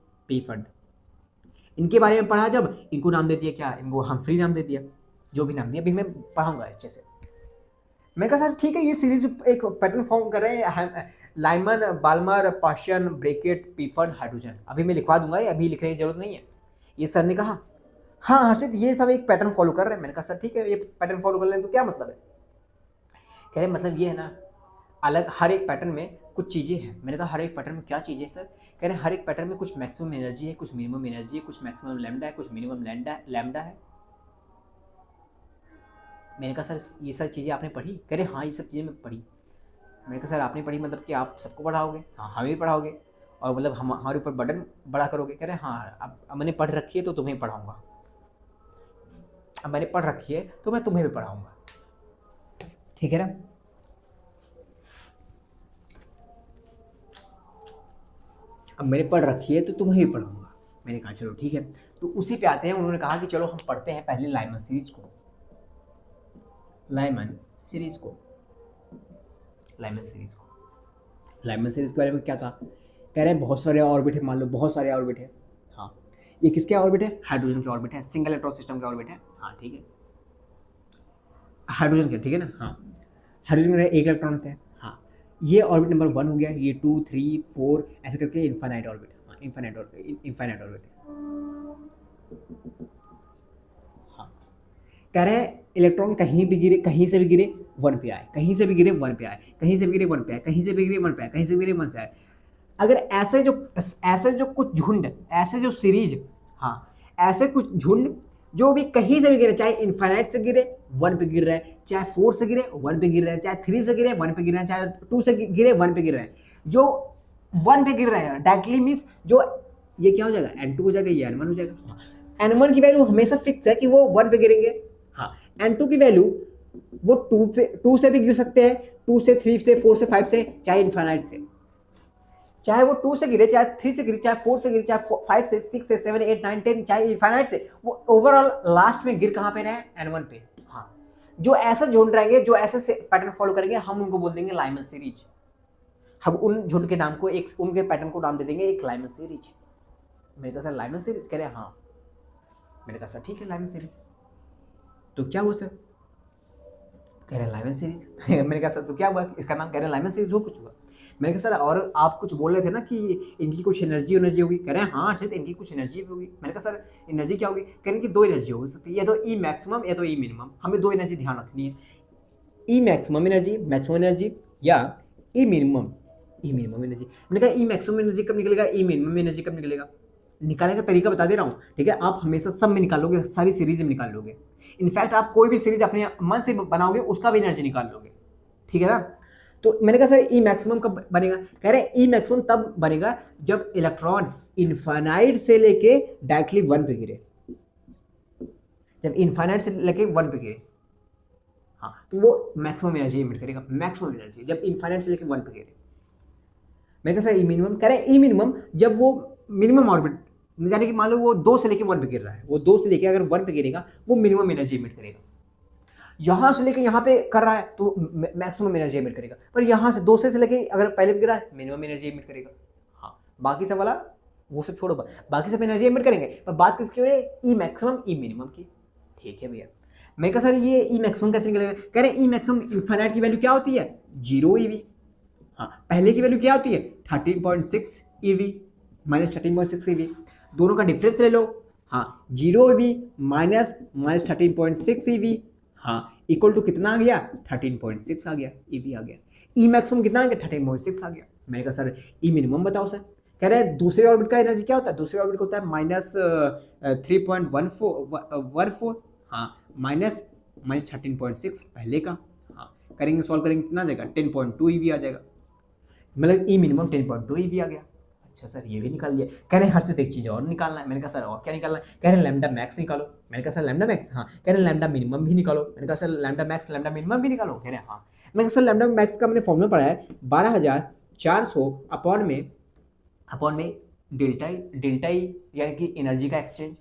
इनके बारे में पढ़ा, जब इनको नाम दे दिया क्या, इनको हम्फ्री नाम दे दिया, जो भी नाम दिया, अभी मैं पढ़ाऊंगा अच्छे से। मैंने कहा सर ठीक है, ये सीरीज एक पैटर्न फॉर्म कर रहे हैं, लाइमन, बाल्मर, पाशियन, ब्रेकेट, पीफन, हाइड्रोजन। अभी मैं लिखवा दूंगा, ये अभी लिखने की जरूरत नहीं है। ये सर ने कहा हाँ हर्षित ये सब एक पैटर्न फॉलो कर रहे हैं। मैंने कहा सर ठीक है, ये पैटर्न फॉलो कर रहे हैं तो क्या मतलब है? कह रहे मतलब ये है ना, अलग हर एक पैटर्न में कुछ चीज़ें हैं। मैंने कहा हर एक पैटर्न में क्या चीज़ें हैं सर? कह रहे हर एक पैटर्न में कुछ मैक्सिमम एनर्जी है, कुछ मिनिमम एनर्जी है, कुछ मैक्सिमम लैम्डा है, कुछ मिनिमम लैम्डा है। मैंने कहा सर ये सारी चीज़ें आपने पढ़ी? कह रहे हाँ ये सब चीज़ें मैं पढ़ी। मैंने कहा सर आपने पढ़ी मतलब कि आप सबको पढ़ाओगे? हाँ हमें भी पढ़ाओगे, और मतलब हम हमारे ऊपर बर्डन बड़ा करोगे? कह रहे हाँ अब मैंने पढ़ रखी है तो तुम्हें पढ़ाऊँगा, अब मैंने पढ़ रखी है तो मैं तुम्हें भी पढ़ाऊँगा, ठीक है ना? अब मैंने पढ़ रखी है तो तुम्हें भी पढ़ाऊँगा। मैंने कहा चलो ठीक है। तो उसी पे आते हैं, उन्होंने कहा कि चलो हम पढ़ते हैं पहले लाइमन सीरीज को। लाइमन सीरीज के बारे में क्या कहा? कह रहे हैं बहुत सारे ऑर्बिट है, मान लो बहुत सारे ऑर्बिट है। हाँ ये किसके ऑर्बिट है? हाइड्रोजन के ऑर्बिट है, सिंगल इलेक्ट्रॉन सिस्टम के ऑर्बिट है। हाँ ठीक है, हाइड्रोजन के, ठीक है ना? हाँ हाइड्रोजन में एक इलेक्ट्रॉन होते हैं। हाँ ये ऑर्बिट नंबर 1 हो गया, ये 2 3 4 ऐसे करके इन्फाइनाइट ऑर्बिट। हाँ इन्फाइनाइट ऑर्बिट। हाँ कह रहे हैं इलेक्ट्रॉन कहीं भी गिरे, कहीं से भी गिरे 1 पे आए, कहीं से भी गिरे 1 पे आए, कहीं से भी गिरे 1 पे आए, कहीं से भी गिरे 1 पे आए, कहीं से भी गिरे 1 से आए। अगर ऐसे जो कुछ झुंड, ऐसे जो सीरीज, हाँ ऐसे कुछ झुंड जो भी कहीं से भी गिरे, चाहे इन्फाइनाइट से गिरे 1 पे गिर रहे हैं, चाहे 4 से गिरे 1 पे गिर रहे हैं, चाहे 3 से गिरे 1 पे गिर रहे हैं, चाहे 2 से गिरे 1 पे गिर रहे हैं, जो 1 पे गिर रहे हैं डायरेक्टली मीन्स जो ये क्या हो जाएगा? N2 हो जाएगा, ये N1 हो जाएगा। N1 की वैल्यू हमेशा फिक्स है कि वो 1 पे गिरेंगे। हाँ N2 की वैल्यू वो 2 से भी गिर सकते हैं, 2 से 3 से 4 से 5 से, चाहे इन्फाइनाइट से। चाहे वो 2 से गिरे, चाहे 3 से गिरे, चाहे 4 से गिरे, चाहे 5 से, 6 से, 7 8 9 10, चाहे इन्फाइनाइट से, वो ओवरऑल लास्ट में गिर कहाँ पे रहे? N1 पे। हाँ जो ऐसा झुंड रहेंगे, जो ऐसे पैटर्न फॉलो करेंगे, हम उनको बोल देंगे लाइमन सीरीज। हम उन झुंड के नाम को, एक उनके पैटर्न को नाम दे देंगे एक लाइमन सीरीज। मैंने कहा सर लाइमन सीरीज? कह रहे हाँ। मैंने कहा सर ठीक है लाइमन सीरीज तो क्या हुआ सर? कह रहे हैं लाइमन सीरीज। मैंने कहा सर तो क्या हुआ इसका नाम? कह रहे हैं लाइमन सीरीज, जो कुछ हुआ। मैंने कहा सर और आप कुछ बोल रहे थे ना कि इनकी कुछ एनर्जी होगी? कह रहे हैं हाँ अर्षित इनकी कुछ एनर्जी भी होगी। मैंने कहा सर एनर्जी क्या होगी? कह रहे हैं कि 2 एनर्जी हो सकती है, या तो ई मैक्सिमम या तो ई मिनिमम। हमें 2 एनर्जी ध्यान रखनी है, ई मैक्सिमम एनर्जी या ई मिनिमम एनर्जी। मैंने कहा ई मैक्सिमम एनर्जी कब निकलेगा, ई मिनिमम एनर्जी कब निकलेगा? निकालने का तरीका बता दे रहा हूँ, ठीक है? आप हमेशा सब में निकालोगे, सारी सीरीज में निकाल लोगे। इनफैक्ट आप कोई भी सीरीज अपने मन से बनाओगे उसका भी एनर्जी निकाल लोगे, ठीक है ना? तो मैंने कहा सर ई मैक्सिमम कब बनेगा? कह रहे हैं ई मैक्सिमम तब बनेगा जब इलेक्ट्रॉन इनफाइनाइट से लेके डायरेक्टली 1 पे गिरे। जब इनफाइनाइट से लेके 1 पे गिरे, हाँ तो वो मैक्सिमम एनर्जी इमिट करेगा। मैक्सिमम एनर्जी जब इनफाइनाइट से लेके 1 पे गिरे। मैंने कहा सर ई मिनिमम? कह रहे हैं ई मिनिमम जब वो मिनिमम ऑर्बिट, यानी कि मान लो वो 2 से लेके 1 पे गिर रहा है, वो 2 से लेके अगर 1 पे गिरेगा वो मिनिमम एनर्जी इमिट करेगा। यहां से लेके यहां पे कर रहा है तो मैक्सिमम एनर्जी इमिट करेगा, पर यहां से 2 से लेके अगर पहले पे गिरा है मिनिमम एनर्जी इमिट करेगा। हाँ बाकी सब वाला वो सब छोड़ो, बाकी सब एनर्जी इमिट करेंगे, पर बात किसकी हो रही है? ई मैक्सिमम ई मिनिमम की, ठीक है भैया। मैं कहा सर ये ई मैक्सिमम कैसे निकलेगा? कह रहे हैं ई मैक्सिमम इनफाइनाइट की वैल्यू क्या होती है? 0 ईवी। हाँ पहले की वैल्यू क्या होती है? 13.6 ईवी माइनस 13.6 ईवी, दोनों का डिफरेंस ले लो। हाँ 0 ईवी माइनस 13.6 ईवी, हाँ इक्वल टू कितना आ गया? 13.6 आ गया, ईवी आ गया। ई मैक्सिमम कितना आ गया? 13.6 आ गया। मैंने कहा सर ई मिनिमम बताओ सर। कह रहे हैं दूसरे ऑर्बिट का एनर्जी क्या होता है? दूसरे ऑर्बिट का होता है माइनस 3.14, हाँ माइनस 13.6 पहले का। हाँ करेंगे, सॉल्व करेंगे, कितना आ जाएगा? 10.2 ईवी आ जाएगा, मतलब ई मिनिमम 10.2 ईवी आ गया। अच्छा सर ये भी निकाल लिया। कह रहे हैं हर से एक चीज़ और निकालना है। मैंने कहा सर और क्या निकालना है? कह रहे हैं लैम्डा मैक्स निकालो। मैंने कहा सर लैम्डा मैक्स? हाँ। कह रहे हैं लैम्डा मिनिमम भी निकालो। मैंने कहा sir lambda max lambda minimum भी निकालो। कह रहे हैं हाँ। मैंने कहा सर लैम्डा मैक्स का मैंने फॉर्मूला पढ़ा है 12,400 अपॉन में डेल्टा ई यानी कि एनर्जी का एक्सचेंज।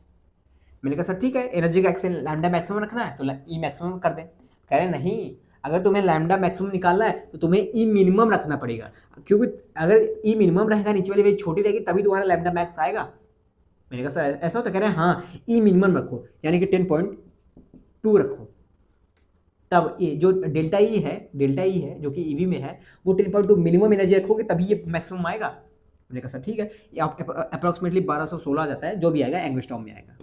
मैंने कहा सर ठीक है एनर्जी का एक्सचेंज लैम्डा मैक्सिमम रखना है तो ई मैक्सिमम कर दें। कह रहे हैं नहीं, अगर तुम्हें लैम्डा मैक्सिमम निकालना है तो तुम्हें ई मिनिमम रखना पड़ेगा, क्योंकि अगर ई मिनिमम रहेगा नीचे वाली वैल्यू छोटी रहेगी तभी तुम्हारा लैम्डा मैक्स आएगा। मैंने कहा सर ऐसा होता? कह रहे हैं हाँ ई मिनिमम रखो, यानी कि 10.2 रखो। तब ये जो डेल्टा ई है जो कि ईवी में है, वो 10.2 मिनिमम एनर्जी रखोगे तभी ये मैक्सिमम आएगा। मैंने कहा सर ठीक है, ये आप अप्रॉक्सीमेटली 1216 आ जाता है, जो भी आएगा एंगस्ट्रॉम में आएगा।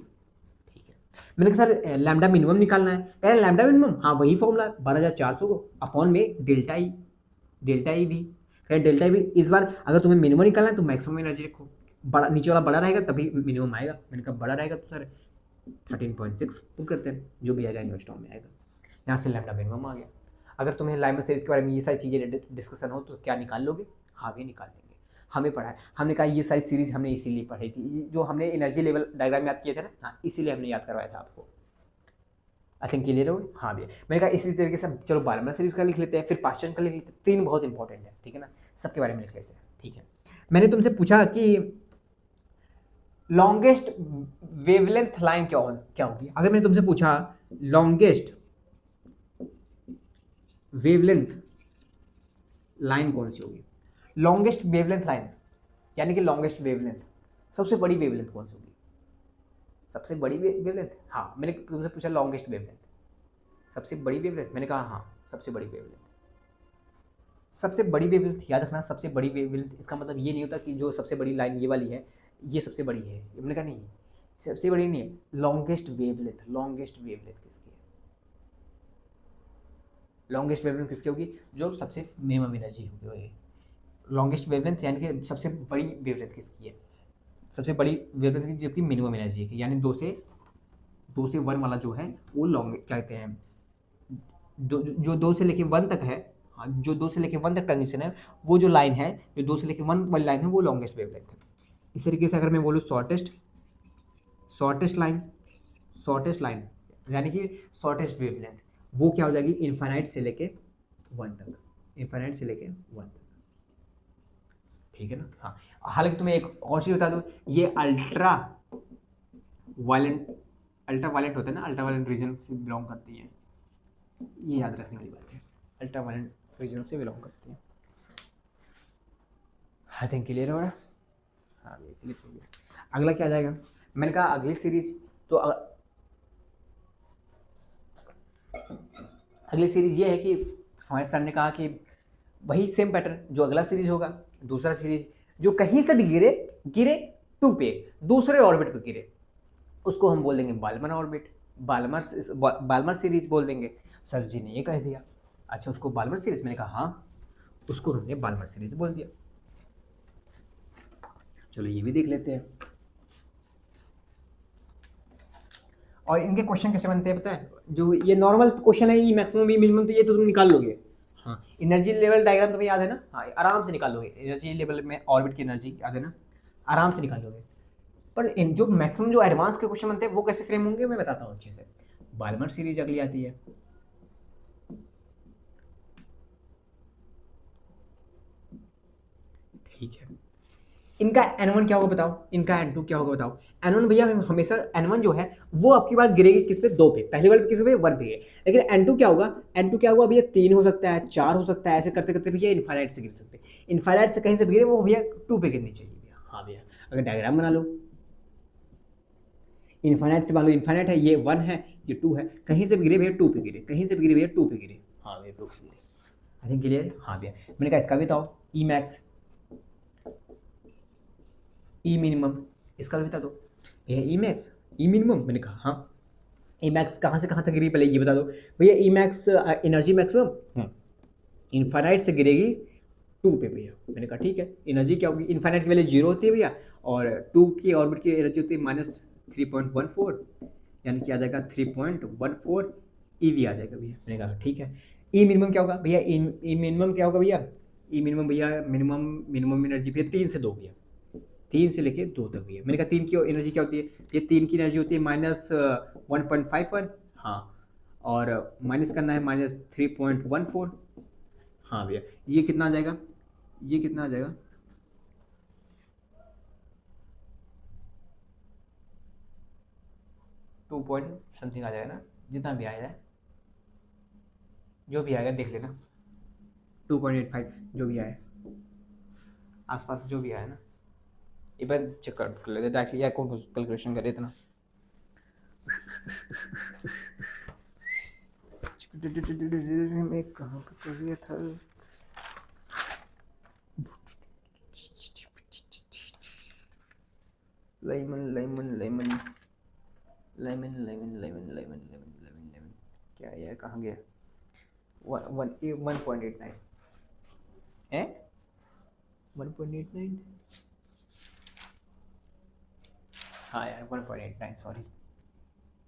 ठीक है, मैंने कहा सर लैम्डा मिनिमम निकालना है, कह रहे लैम्डा मिनिमम, हाँ वही फॉर्मूला 12400 को अपॉन में डेल्टा ई वी। कह रहे डेल्टा ई वी इस बार अगर तुम्हें मिनिमम निकालना है तो मैक्सिमम एनर्जी रखो, बड़ा नीचे वाला बड़ा रहेगा तभी मिनिमम आएगा। मैंने कहा बड़ा रहेगा तो सर 13.6 पुट करते हैं, जो भी आएगा एंगस्ट्रॉम में आएगा। यहाँ से लैम्डा मिनिमम आ गया। अगर तुम्हें लाइमन सीरीज के बारे में ये सारी चीज़ें डिस्कशन हो तो क्या निकाल लोगे? हाँ भी निकाल लेंगे, हमें पढ़ा है। हमने कहा ये सारी सीरीज हमने इसीलिए पढ़ी थी, जो हमने एनर्जी लेवल डायग्राम याद किए थे ना, हाँ इसीलिए हमने याद करवाया था आपको। आई थिंक क्लियर हो? हाँ भैया, मैंने कहा इसी तरीके से चलो बारहमां सीरीज का लिख लेते हैं, फिर पास्चन का लिख लेते हैं, तीन बहुत इंपॉर्टेंट है, ठीक है ना, सबके बारे में लिख लेते हैं। ठीक है, मैंने तुमसे पूछा कि लॉन्गेस्ट वेवलेंथ लाइन क्या होगी। अगर मैंने तुमसे पूछा लॉन्गेस्ट वेवलेंथ लाइन कौन सी होगी, लॉन्गेस्ट वेवलेंथ लाइन यानी कि लॉन्गेस्ट वेवलेंथ, सबसे बड़ी वेवलेंथ कौन सी होगी? सबसे बड़ी वेवलेंथ, हाँ मैंने तुमसे पूछा लॉन्गेस्ट वेवलेंथ, सबसे बड़ी वेवलेंथ, मैंने कहा हाँ सबसे बड़ी वेवलेंथ। सबसे बड़ी वेवलेंथ याद रखना, सबसे बड़ी वेवलेंथ इसका मतलब ये नहीं होता कि जो सबसे बड़ी लाइन ये वाली है ये सबसे बड़ी है, मैंने कहा नहीं सबसे बड़ी नहीं है, लॉन्गेस्ट वेवलेंथ। लॉन्गेस्ट वेवलेंथ किसकी है? लॉन्गेस्ट वेवलेंथ किसकी होगी? जो सबसे मिनिमम एनर्जी होगी। लॉन्गेस्ट वेवलेंथ यानी कि सबसे बड़ी वेवलेंथ किसकी है? सबसे बड़ी वेवलेंथ जो कि मिनिमम एनर्जी की, यानी दो से वन वाला जो है वो लॉन्ग क्या कहते हैं, जो दो से लेके वन तक है, हाँ जो दो से लेके वन तक ट्रांजिशन है, वो जो लाइन है जो दो से लेके वन वाली लाइन है वो लॉन्गेस्ट वेवलेंथ है। इस तरीके से अगर मैं बोलूँ शॉर्टेस्ट लाइन यानी कि शॉर्टेस्ट वेवलेंथ, वो क्या हो जाएगी? इनफाइनाइट से लेके वन तक, इनफाइनाइट से लेके वन तक, ठीक है ना। हाँ, हालांकि तुम्हें एक और चीज़ बता दूँ, ये अल्ट्रा वायलेंट होता है ना, अल्ट्रा वायलेंट रीजन से बिलोंग करती है, ये याद रखने वाली बात है, अल्ट्रा वायलेंट रीजन से बिलोंग करती है। आई थिंक क्लियर हो रहा है? हाँ ये क्लियर हो गया। अगला क्या आ जाएगा? मैंने कहा अगली सीरीज, तो अगली सीरीज ये है कि हमारे सर ने कहा कि वही सेम पैटर्न जो अगला सीरीज होगा, दूसरा सीरीज जो कहीं से भी गिरे टू पे, दूसरे ऑर्बिट पे गिरे, उसको हम बोल देंगे बाल्मर ऑर्बिट, बाल्मर सीरीज बोल देंगे। सर जी ने ये कह दिया, अच्छा उसको बाल्मर सीरीज, मैंने कहा हाँ, उसको उन्होंने बाल्मर सीरीज बोल दिया। चलो ये भी देख लेते हैं। और इनके क्वेश्चन कैसे बनते हैं पता है? जो ये नॉर्मल क्वेश्चन है, ये मैक्सिमम ये मिनिमम, तो ये तो तुम निकाल लोगे। हाँ, एनर्जी लेवल डायग्राम तुम्हें याद है ना, हाँ आराम से निकाल लोगे, एनर्जी लेवल में ऑर्बिट की एनर्जी याद है ना, आराम से निकाल लोगे। पर इन जो मैक्सिमम जो एडवांस के क्वेश्चन बनते हैं वो कैसे फ्रेम होंगे मैं बताता हूँ अच्छे से। बाल्मर सीरीज अगली आती है, ठीक है। इनका N1 क्या होगा बताओ, इनका N2 क्या होगा बताओ। N1 भैया हमेशा N1 जो है वो आपकी बार गिरेगी किस पे? दो पे, पहली बार किस पे? वन पे है। लेकिन N2 क्या होगा? N2 क्या होगा भैया? तीन हो सकता है, चार हो सकता है, ऐसे करते करते भैया इनफाइनाइट से गिर सकते हैं। इनफाइनाइट से कहीं से भी गिरे वो भैया टू पे गिरनी चाहिए भैया। हाँ भैया, अगर डायग्राम बना लो, इनफाइनाइट से मान लो इनफाइनाइट है, ये वन है, ये टू है, कहीं से भी गिरे भैया टू पे गिरे, कहीं से भी गिरे भैया टू पे गिरे। हाँ भैया टू पे गिरे। आई थिंक क्लियर है? हाँ भैया, मैंने कहा इसका भी बताओ, ई मैक्स, ई मिनिमम, इसका भी बता दो भैया। ई मैक्स, ई मिनिमम, मैंने कहा हाँ। ई मैक्स कहाँ से कहाँ तक गिरी पहले ये बता दो भैया। E max energy maximum infinite से गिरेगी टू पे भैया। मैंने कहा ठीक है, एनर्जी क्या होगी? इनफाइनाइट की वैल्यू जीरो होती है भैया, और टू की ऑर्बिट की एनर्जी होती है -3.14, यानी कि आ जाएगा 3.14 ईवी आ जाएगा भैया। मैंने कहा ठीक है। ई मिनिमम क्या होगा भैया? ई मिनिमम क्या होगा भैया? ई मिनिमम भैया, मिनिमम एनर्जी भैया तीन से दो भैया, तीन से लेके दो तक भैया। मैंने कहा तीन की एनर्जी क्या होती है? ये तीन की एनर्जी होती है -1.51, हाँ, और माइनस करना है -3.14। हाँ भैया, ये कितना आ जाएगा? ये कितना आ जाएगा? टू पॉइंट समथिंग आ जाएगा ना, जितना भी आ जाए, जो भी आएगा देख लेना, 2.85 जो भी आए, आसपास जो भी आया ना, एक बार चेक कर लेते डायरेक्टली, या कौन कैलकुलेशन करे इतना। मैं कहाँ पे कर दिया था? Lemon lemon lemon lemon lemon lemon lemon lemon lemon lemon क्या यार, कहाँ गया? 1.89 है, 1.89। हाँ यार 1.89, सॉरी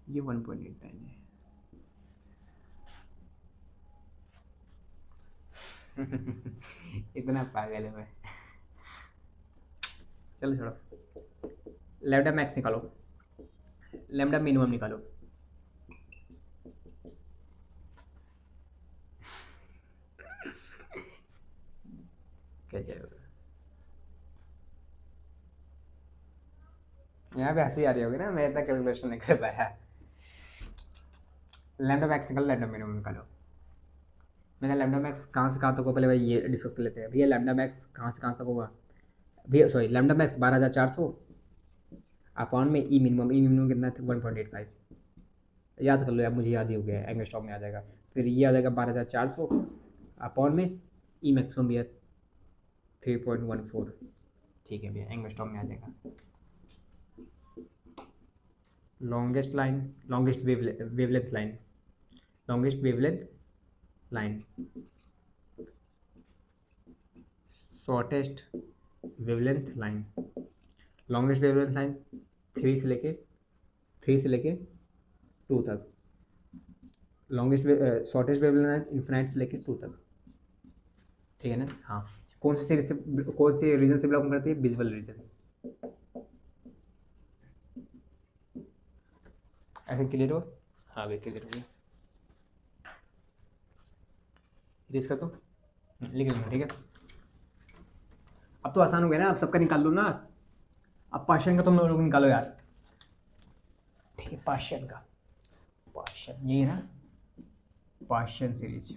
ये 1.89 है। इतना पागल है मैं। चलो छोड़ो, लैम्डा मैक्स निकालो, लैम्डा मिनिमम निकालो। क्या जाएगा? यहाँ पे हंसी आ रही होगी ना, मैं इतना कैलकुलेशन नहीं कर पाया। लैम्डा मैक्स निकालो, लैम्डा मिनिमम निकालो। मैंने लैम्डा मैक्स कहाँ से कहाँ तक होगा, पहले भाई ये डिस्कस कर लेते हैं। भैया लैम्डा मैक्स कहाँ से कहाँ तक होगा भैया? सॉरी, लैम्डा मैक्स 12,400 अपॉन में ई मिनिमम। ई मिनिमम कितना था? 1.85। याद कर लो यार, मुझे याद ही हो गया है, एंगस्ट्रॉम में आ जाएगा। फिर ये आ जाएगा 12,400 अपॉन में ई मैक्सिमम भैया 3.14। ठीक है भैया, एंगस्ट्रॉम में आ जाएगा। Longest line, longest wavelength line, longest wavelength line, shortest wavelength line. Longest wavelength line 3 से लेके 2 तक। Longest shortest wavelength line infinite से लेके 2 तक। ठीक है ना? हाँ, कौन से सीरीज से, कौन से रीजन से बिलोंग करती है? Visual reason. ऐसे क्लियर हो? हाँ भाई क्लियर हो गया। इरेज कर दो, लिख लेना। ठीक है, अब तो आसान हो गया ना, अब सबका निकाल लो ना। अब पार्शियन का तुम लोग निकालो यार। ठीक है, पार्शियन का, पार्शियन ये है ना, पार्शियन सीरीज,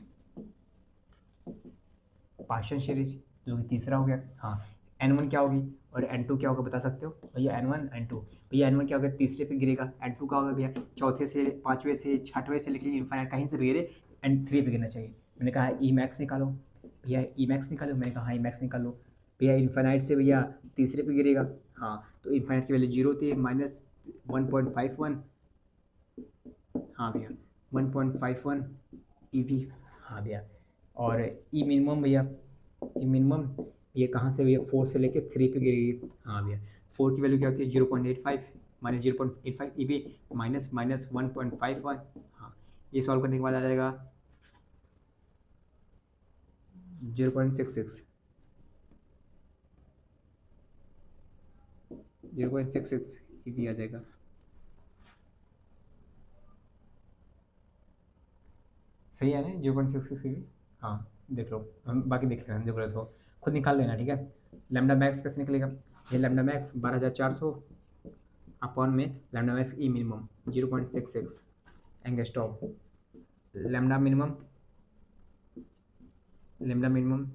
पार्शियन सीरीज जो कि तीसरा हो गया। हाँ, n1 क्या होगी और n2 क्या होगा बता सकते हो भैया? n1 n2 भैया, n1 क्या होगा? तीसरे पे गिरेगा। n2 का होगा भैया चौथे से, पाँचवें से, छठवें से लेकर इन्फाइनाइट कहीं से भी गिरे, n3 पे गिरना चाहिए। मैंने कहा ई मैक्स निकालो भैया, ई मैक्स निकालो। मैंने कहा हाँ ई मैक्स निकालो भैया। इन्फाइनाइट से भैया तीसरे पे गिरेगा। हाँ, तो इन्फाइनाइट की वैल्यू 0 होती है, -1.51। हाँ भैया 1.51 EV। हाँ भैया, और ई मिनिमम भैया, ई मिनिमम ये कहाँ से भैया? 4 से लेके 3 पे गिरेगी। हाँ भैया, 4 की वैल्यू क्या होती है? 0.85 माइनस 0.85 EV माइनस माइनस 1.51। हाँ, ये सॉल्व करने के बाद आ जाएगा 0.66, 0.66 EV आ जाएगा। सही है ना? 0.66 EV। हाँ देख लो, हम बाकी देख लेना, देख लो तो खुद निकाल लेना। ठीक है, लैम्डा मैक्स कैसे निकलेगा? ये लैम्डा मैक्स 12,400 अपॉन में lambda max E minimum 0.66 angstrom. Lambda minimum, lambda minimum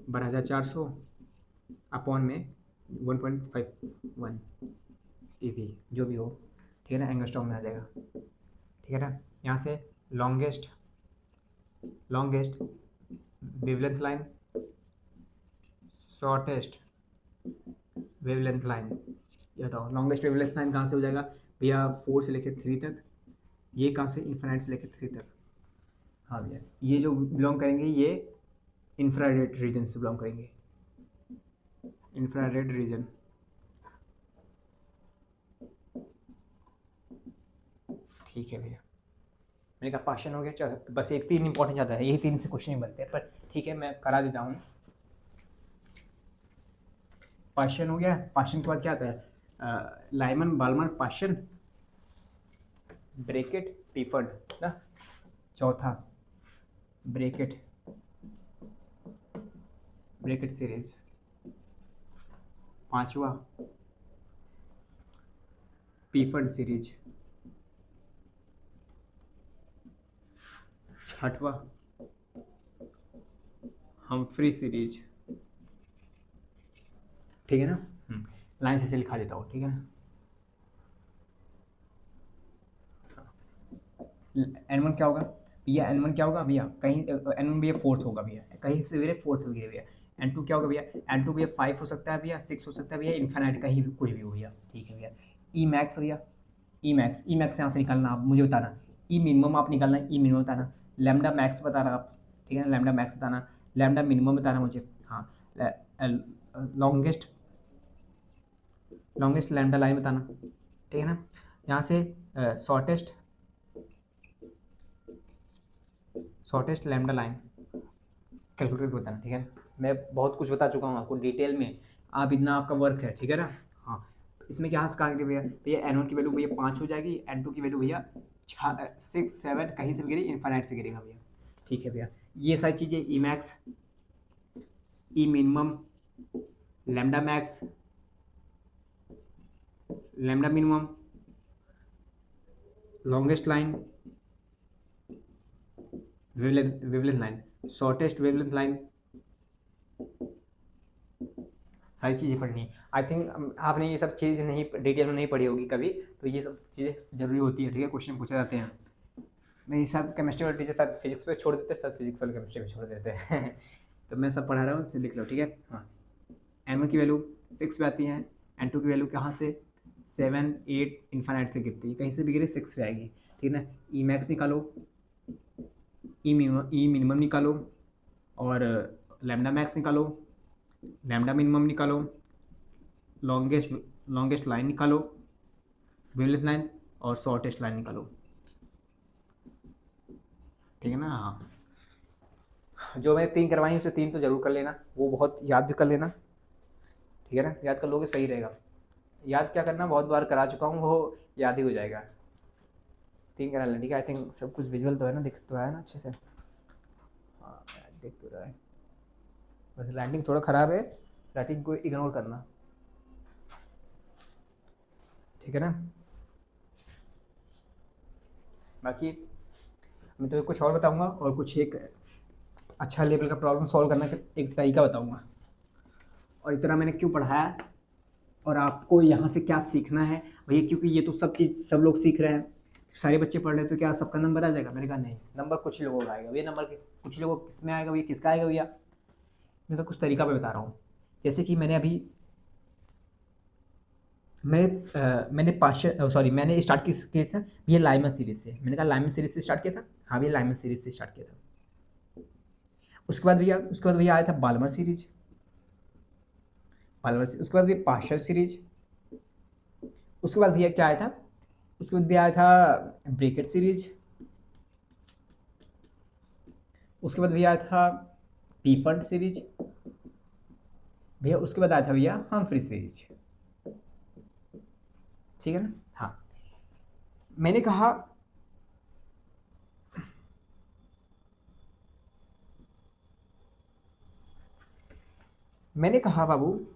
12,400 upon में 1.51 EV जो भी हो। ठीक है ना, एंगस्ट्रॉम में आ जाएगा। ठीक है ना, यहाँ से longest, longest wavelength line, shortest wavelength line. ये बताओ लॉन्गेस्ट वेवलेंथ लाइन कहाँ से हो जाएगा भैया? 4 से लेकर 3 तक। ये कहाँ से? इन्फिनाइट से लेकर 3 तक। हाँ भैया, ये जो बिलोंग करेंगे ये इंफ्रारेड रीजन से बिलोंग करेंगे, इंफ्रारेड रीजन। ठीक है भैया, मैंने कहा पार्शियन हो गया। चलो बस एक 3 इंपॉर्टेंट ज़्यादा है, यही 3 से क्वेश्चन ही बनते हैं, पर ठीक है मैं करा देता हूँ। पार्शियन हो गया, पार्शियन के बाद क्या आता है? लाइमन बाल्मर पार्शियन, ब्रैकेट पीफर्ड ना, चौथा ब्रैकेट, ब्रैकेट सीरीज, पांचवा पीफर्ड सीरीज, छठवा हम्फ्री सीरीज। ठीक है ना? लाइन से लिखा देता हूँ। ठीक है ना, n1 क्या होगा? भैया N1 क्या होगा भैया, कहीं N1 भैया फोर्थ होगा भैया, कहीं से मेरे फोर्थ हो गया भैया। N2 क्या होगा भैया, N2 भैया 5 हो सकता है भैया, 6 हो सकता है भैया, इन्फाइनाइट कहीं भी कुछ भी हो भैया, ठीक है भैया। ई मैक्स भैया, ई मैक्स यहाँ से निकालना, आप मुझे बताना। ई मिनिमम आप निकालना, ई मिनिमम बताना। लैम्डा मैक्स बताना आप, ठीक है ना, लैम्डा मैक्स बताना, लैम्डा मिनिमम बताना मुझे, हाँ। लॉन्गेस्ट लॉन्गेस्ट लैम्डा लाइन बताना, ठीक है ना। यहाँ से शॉर्टेस्ट लैम्डा लाइन कैलकुलेट बताना, ठीक है। मैं बहुत कुछ बता चुका हूँ आपको डिटेल में, आप इतना आपका वर्क है, ठीक है ना। हाँ, इसमें क्या कहा भैया, भैया N1 की वैल्यू भैया 5 हो जाएगी, N2 की वैल्यू भैया 6 7 कहीं से भी गिरी, इन्फाइनाइट से गिरेगा भैया, ठीक है भैया। ये सारी चीज़ें E max, E minimum, lambda max, lambda minimum, longest line, wavelength line, shortest wavelength line, सारी चीज़ें पढ़नी है। आई थिंक आपने ये सब चीज़ नहीं डिटेल में नहीं पढ़ी होगी कभी, तो ये सब चीज़ें जरूरी होती है, ठीक है। क्वेश्चन पूछे जाते हैं, मैं सब केमिस्ट्री वाले टीचर सब फिजिक्स पे छोड़ देते हैं, सब फिजिक्स वाले केमिस्ट्री पे छोड़ देते हैं तो मैं सब पढ़ा रहा हूँ, लिख लो, ठीक है। हाँ, N1 की वैल्यू 6 पे आती है, N2 की वैल्यू कहाँ से 7 8 इन्फाइनाइट से गिरती है, कहीं से भी गिरे 6 पे आएगी, ठीक है ना। ई मैक्स निकालो, ई मिनिमम निकालो, और लैम्डा मैक्स निकालो, लैम्डा मिनिमम निकालो, लॉन्गेस्ट लाइन निकालो, वेवलेंथ लाइन, और शॉर्टेस्ट लाइन निकालो, ठीक है ना। हाँ, जो मैंने 3 करवाई उसे 3 तो जरूर कर लेना, वो बहुत याद भी कर लेना, ठीक है ना। याद कर लोगे सही रहेगा, याद क्या करना, बहुत बार करा चुका हूँ, वो याद ही हो जाएगा। 3 करा लेना, ठीक है। आई थिंक सब कुछ विजुअल तो है ना, दिख तो रहा है ना अच्छे से, हाँ दिख तो रहा है, बस लाइटिंग थोड़ा ख़राब है, लाइटिंग को इग्नोर करना, ठीक है ना। बाकी मैं तुम्हें कुछ और बताऊंगा, और कुछ एक अच्छा लेवल का प्रॉब्लम सॉल्व करने का एक तरीका बताऊंगा, और इतना मैंने क्यों पढ़ाया, और आपको यहाँ से क्या सीखना है भैया, क्योंकि ये तो सब चीज़ सब लोग सीख रहे हैं, सारे बच्चे पढ़ रहे हैं, तो क्या सबका नंबर आ जाएगा। मैंने कहा नहीं, नंबर कुछ लोगों का आएगा भैया, नंबर कुछ लोगों किस में आएगा भैया, किसका आएगा भैया, मैं कुछ तरीका मैं बता रहा हूँ। जैसे कि मैंने अभी मैंने पार्शियल सॉरी मैंने स्टार्ट किया था ये लाइमन सीरीज से, मैंने कहा लाइमन सीरीज से स्टार्ट किया था, हाँ भैया लाइमन सीरीज से स्टार्ट किया था। उसके बाद भैया आया था बाल्मर सीरीज, उसके बाद भैया पार्शियल सीरीज, उसके बाद भैया क्या आया था, उसके बाद भैया आया था ब्रैकेट सीरीज, उसके बाद भैया आया था पीफर्ड सीरीज, भैया उसके बाद आया था भैया हम्फ्री सीरीज, ठीक है ना। हाँ, मैंने कहा बाबू,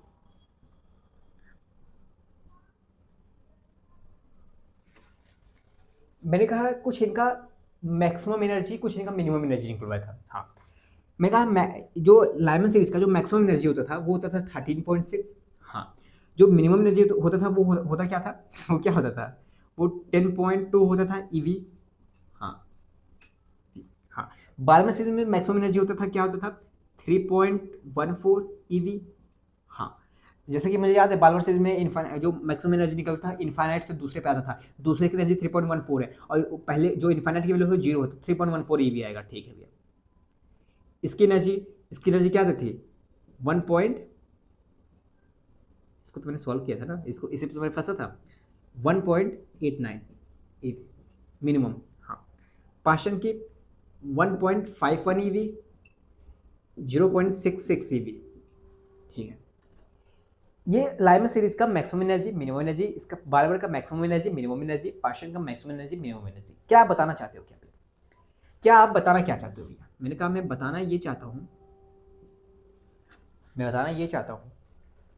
मैंने कहा कुछ इनका मैक्सिमम एनर्जी, कुछ इनका मिनिमम एनर्जी निकलवाया था। हाँ, मैं कहा जो लाइमन सीरीज का जो मैक्सिमम एनर्जी होता था वो होता था 13.6, हाँ। जो मिनिमम एनर्जी होता था वो होता क्या था वो क्या होता था, वो 10.2 होता था ईवी, हाँ। हाँ, बाल्मर सीरीज में मैक्सिमम एनर्जी होता था क्या होता था 3.14 ईवी, हाँ। जैसे कि मुझे याद है बाल्मर सीरीज में जो मैक्सिमम एनर्जी निकलता था इन्फाइनाइट से दूसरे पे आता था, दूसरे की एनर्जी 3.14 है, और पहले जो इन्फाइनाइट की वैल्यू है 0 होता 3.14 ईवी आएगा, ठीक है भैया। इसकी एनर्जी क्या थी 1 पॉइंट, इसको तो मैंने सॉल्व किया था ना, इसको इसी पे तो मैंने फंसा था 1.89 मिनिमम, हाँ। पाशन की 1.51 ईवी, 0.66 ईवी, ठीक है। ये लाइमर सीरीज का मैक्सिमम एनर्जी मिनिमम एनर्जी, इसका बार का maximum energy minimum energy, Paschen का मैक्सिमम एनर्जी मिनिमम एनर्जी। क्या बताना चाहते हो, क्या आप बताना क्या चाहते हो भैया। मैंने कहा मैं बताना ये चाहता हूँ,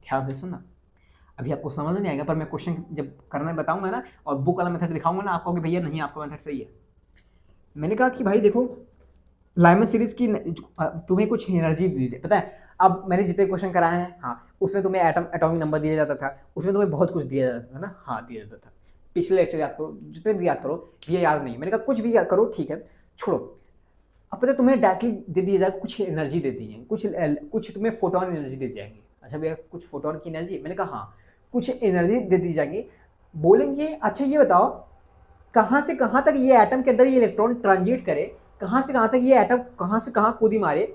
ध्यान से सुनना। अभी आपको समझ नहीं आएगा, पर मैं क्वेश्चन जब करना बताऊंगा ना और बुक वाला मेथड दिखाऊंगा ना, आप कहोगे भैया नहीं आपका मेथड सही है। मैंने कहा कि भाई देखो लाइमन सीरीज की तुम्हें कुछ एनर्जी दी है, पता है। अब मैंने जितने क्वेश्चन कराए हैं, हाँ, उसमें तुम्हें एटॉमिक नंबर दिया जाता था, उसमें तुम्हें बहुत कुछ दिया जाता था ना, हाँ दिया जाता था। पिछले लेक्चर याद करो, जितने भी याद करो, ये याद नहीं। मैंने कहा कुछ भी याद करो, ठीक है, छोड़ो। अब पता है तुम्हें डायरेक्टली दे दिया जाएगा, कुछ एनर्जी दे दी जाएगी, कुछ तुम्हें फोटोन एनर्जी दे दी जाएंगी। अच्छा भैया कुछ फोटोन की एनर्जी, मैंने कहा हाँ कुछ एनर्जी दे दी जाएगी। बोलेंगे अच्छा ये बताओ कहाँ से कहाँ तक ये एटम के अंदर ये इलेक्ट्रॉन ट्रांजिट करे, कहाँ से कहाँ तक ये एटम कहाँ से कहाँ कूदी मारे,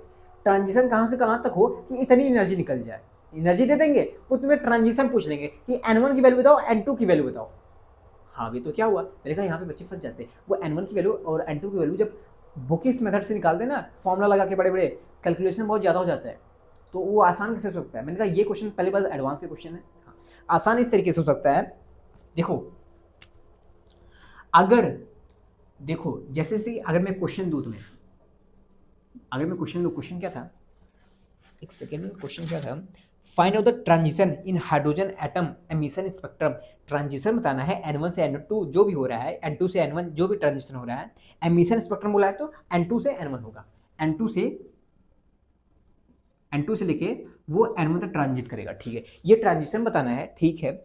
ट्रांजिशन कहाँ से कहाँ तक हो कि इतनी एनर्जी निकल जाए। एनर्जी दे देंगे, वो तुम्हें ट्रांजिशन पूछ लेंगे कि N1 की वैल्यू बताओ, N2 की वैल्यू बताओ। हाँ भी तो क्या हुआ, मैंने कहा यहाँ पे बच्चे फंस जाते हैं। वो N1 की वैल्यू और N2 की वैल्यू जब बुकिस मेथड से निकालते हैं ना, फॉर्मूला लगा के बड़े बड़े, कैलकुलेशन बहुत ज़्यादा हो जाता है, तो वो आसान कैसे हो सकता है। मैंने कहा ये क्वेश्चन पहले बार एडवांस के क्वेश्चन है, आसान इस तरीके से हो सकता है। देखो अगर देखो जैसे से अगर मैं क्वेश्चन दूँ तुम्हें, अगर मैं क्वेश्चन दूँ, क्वेश्चन क्या था, एक सेकेंड, क्वेश्चन क्या था, find out the transition in hydrogen atom emission spectrum. Transition बताना है N1 से N2 जो भी हो रहा है, N2 से N1 जो भी ट्रांजिशन हो रहा है, एमिशन स्पेक्ट्रम बोला है तो N2 से N1 होगा, N2 से लेके वो N1 तक ट्रांजिट करेगा। ठीक है, ये ट्रांजिशन बताना है। ठीक है,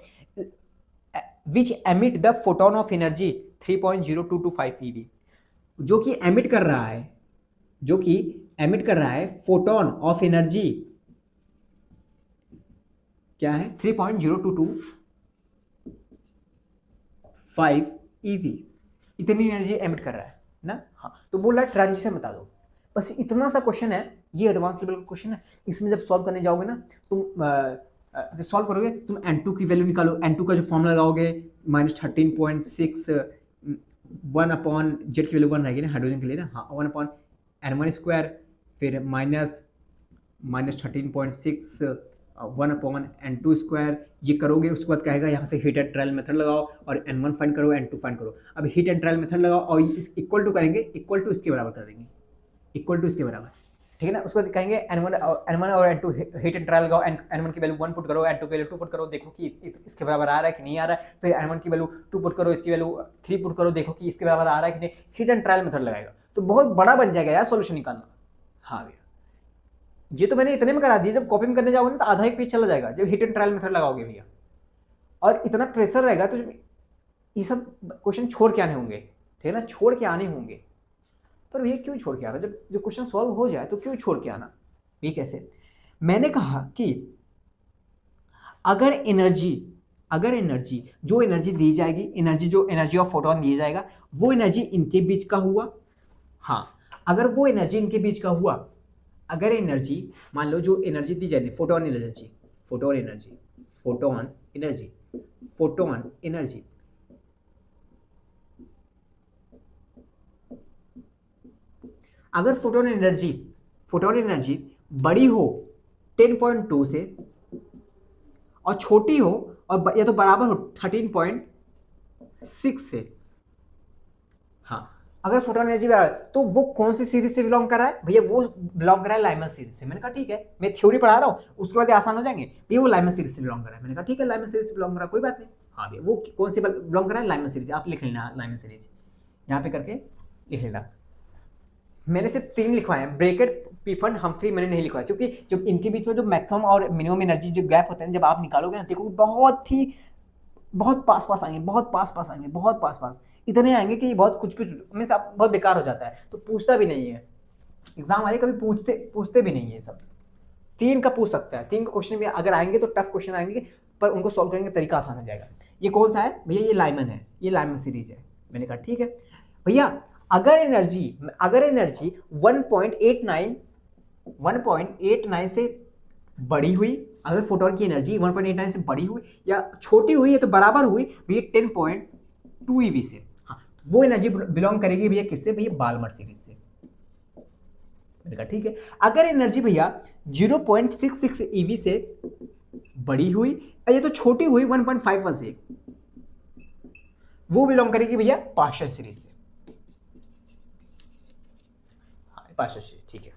which emit the photon of energy 3.0225 eV, जो कि एमिट कर रहा है, जो कि एमिट कर रहा है फोटोन ऑफ एनर्जी क्या है 3.0225 eV, इतनी एनर्जी एमिट कर रहा है ना। हाँ तो बोल रहा है ट्रांजिशन बता दो, बस इतना सा क्वेश्चन है, ये एडवांस लेवल का क्वेश्चन है। इसमें जब सॉल्व करने जाओगे ना तुम, जब सॉल्व करोगे तुम N2 की वैल्यू निकालो, N2 का जो फॉर्मूला लगाओगे -13.6 1 अपॉन जेड की वैल्यू 1 रहेगी ना हाइड्रोजन के लिए ना, हाँ 1 अपॉन N1 स्क्वायर, फिर -13.6 1 अपॉन N2 स्क्वायर, ये करोगे उसके बाद कहेगा यहाँ से हीट एंड ट्रायल मेथड लगाओ और N1 फाइंड करो, N2 फाइंड करो। अब हीट एंड ट्रायल मेथड लगाओ और इस इक्वल टू करेंगे, इक्वल टू इसके बराबर कर देंगे, इक्वल टू इसके बराबर, ठीक है ना। उसके बाद कहेंगे N1 और N2 हीट एंड ट्रायल लगाओ, N1 की वैल्यू 1 पुट करो, N2 की वैल्यू 2 पुट करो, देखो कि इसके बराबर आ रहा है कि नहीं आ रहा है, फिर N1 की वैल्यू 2 पुट करो, इसकी वैल्यू 3 पुट करो, देखो कि इसके बराबर आ रहा है कि नहीं, हीट एंड ट्रायल मेथड लगाएगा तो बहुत बड़ा बन जाएगा यार सॉल्यूशन निकालना। हाँ भैया ये तो मैंने इतने में करा दिया, जब कॉपी में करने जाओगे ना तो आधा एक पेज चला जाएगा जब हिट एंड ट्रायल मेथड लगाओगे भैया, और इतना प्रेशर रहेगा तो ये सब क्वेश्चन छोड़ के आने होंगे, ठीक है ना, छोड़ के आने होंगे। पर भैया क्यों छोड़ के आना, जब क्वेश्चन सॉल्व हो जाए तो क्यों छोड़ के आना, ये कैसे। मैंने कहा कि अगर एनर्जी जो एनर्जी दी जाएगी, जो एनर्जी ऑफ फोटोन दिया जाएगा वो एनर्जी इनके बीच का हुआ, हाँ अगर वो एनर्जी इनके बीच का हुआ, अगर एनर्जी मान लो जो एनर्जी दी जाएगी फोटोन एनर्जी अगर फोटोन एनर्जी बड़ी हो 10.2 से और छोटी हो और या तो बराबर हो 13.6 से, हाँ अगर फोटोन एनर्जी बराबर, तो वो कौन सी सीरीज से बिलोंग कर रहा है भैया, वो बिलोंग कर रहा है लाइमन सीरीज से। मैंने कहा ठीक है, मैं थ्योरी पढ़ा रहा हूँ उसके बाद आसान हो जाएंगे भैया, वो लाइमन सीरीज से बिलोंग कर रहा है। मैंने कहा ठीक है लाइमन सीरीज से बिलोंग कर रहा है, कोई बात नहीं। हाँ भैया वो कौन से बिलोंग कर रहा है, लाइमन सीरीज, आप लिख लेना लाइमन सीरीज, यहाँ पे करके लिख लेना। मैंने सिर्फ 3 लिखवाए हैं, ब्रेकेट पीफन हम्फ्री मैंने नहीं लिखवाया, क्योंकि जब इनके बीच में जो मैक्सिमम और मिनिमम एनर्जी जो गैप होता है जब आप निकालोगे ना, देखो बहुत पास आएंगे, इतने आएंगे कि बहुत कुछ में से आप बहुत बेकार हो जाता है, तो पूछता भी नहीं है एग्जाम वाले, कभी पूछते भी नहीं है। सब 3 का पूछ सकता है, 3 का क्वेश्चन भी अगर आएंगे तो टफ क्वेश्चन आएंगे, पर उनको सॉल्व करने का तरीका आसान हो जाएगा। ये कौन सा है भैया, ये लाइमन है, ये लाइमन सीरीज है। मैंने कहा ठीक है भैया, अगर एनर्जी 1.89 से बड़ी हुई, अगर फोटोन की एनर्जी 1.89 से बड़ी हुई या छोटी हुई है तो बराबर हुई भैया 10.2 eV से, हाँ वो एनर्जी बिलोंग करेगी भैया किससे, भैया बाल्मर सीरीज से। मैंने कहा ठीक है, अगर एनर्जी भैया 0.66 eV से बड़ी हुई या तो छोटी हुई 1.51 से, वो बिलोंग करेगी भैया पार्शियल सीरीज से, पार्शियल सीरीज, ठीक है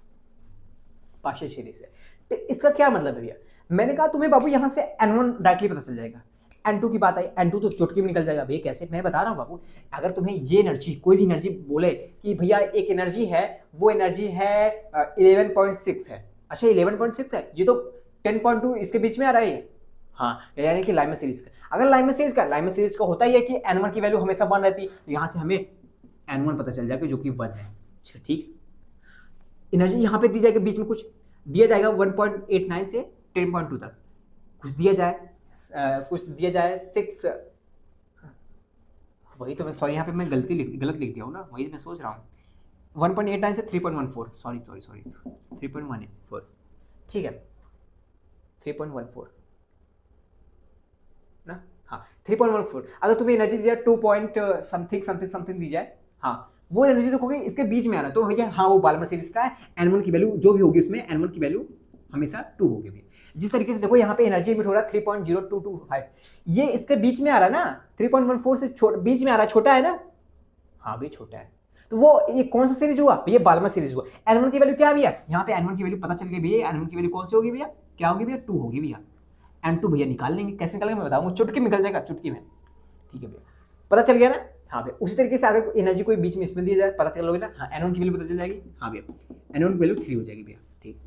पार्शियल सीरीज है। तो इसका क्या मतलब है भैया, मैंने कहा तुम्हें बाबू यहां से N1 डायरेक्टली पता चल जाएगा, N2 की बात आई, N2 तो चुटकी में निकल जाएगा भैया, कैसे, मैं बता रहा हूं बाबू। अगर तुम्हें ये एनर्जी कोई भी एनर्जी बोले कि भैया एक एनर्जी है, वो एनर्जी है 11.6 है, अच्छा 11.6 है, ये तो 10.2 इसके बीच में आ रहा है, हाँ यानी कि लाइमन सीरीज का। अगर लाइमन सीरीज का होता ही है कि N1 की वैल्यू हमेशा 1 रहती, तो यहां से हमें N1 पता चल जाएगा जो कि 1 है, अच्छा ठीक। एनर्जी यहाँ पे दी जाएगी, बीच में कुछ दिया जाएगा 1.89 से 10.2 तक, कुछ दिया जाए कुछ दिया जाए 6, वही तो मैं सॉरी यहाँ पे मैं गलत लिख दिया हूँ ना, वही मैं सोच रहा हूँ 1.89 से 3.14, सॉरी 3.14, ठीक है 3.14 ना, हाँ 3.14। अगर तुम्हें एनर्जी दिया 2 पॉइंट समथिंग दी जाए, हाँ वो एनर्जी देखोगे इसके बीच में आ रहा है तो भैया हाँ वो बाल्मर सीरीज का है, N1 की वैल्यू जो भी होगी उसमें N1 की वैल्यू हमेशा 2 होगी भैया। जिस तरीके से देखो यहाँ पे एनर्जी एमिट हो रहा है 3.0225, ये इसके बीच में आ रहा है ना, 3.14 से बीच में आ रहा है, छोटा है ना, हाँ भी छोटा है, तो वो ये कौन सा सीरीज हुआ भैया, बाल्मर सीरीज हुआ। N1 की वैल्यू क्या है भैया, यहाँ पे N1 की वैल्यू पता चल गई भैया, N1 की वैल्यू कौन सी होगी भैया, क्या होगी भैया, 2 होगी भैया। N2 भैया निकाल लेंगे, कैसे निकालेंगे मैं बताऊंगा, चुटकी निकल जाएगा चुटकी में, ठीक है भैया पता चल गया ना। हाँ भैया उसी तरीके से अगर एनर्जी कोई बीच में इसमें दी जाए पता चल लोगे ना, हाँ N1 की वैल्यू पता चल जाएगी, हाँ भैया N1 की वैल्यू 3 हो जाएगी भैया, ठीक।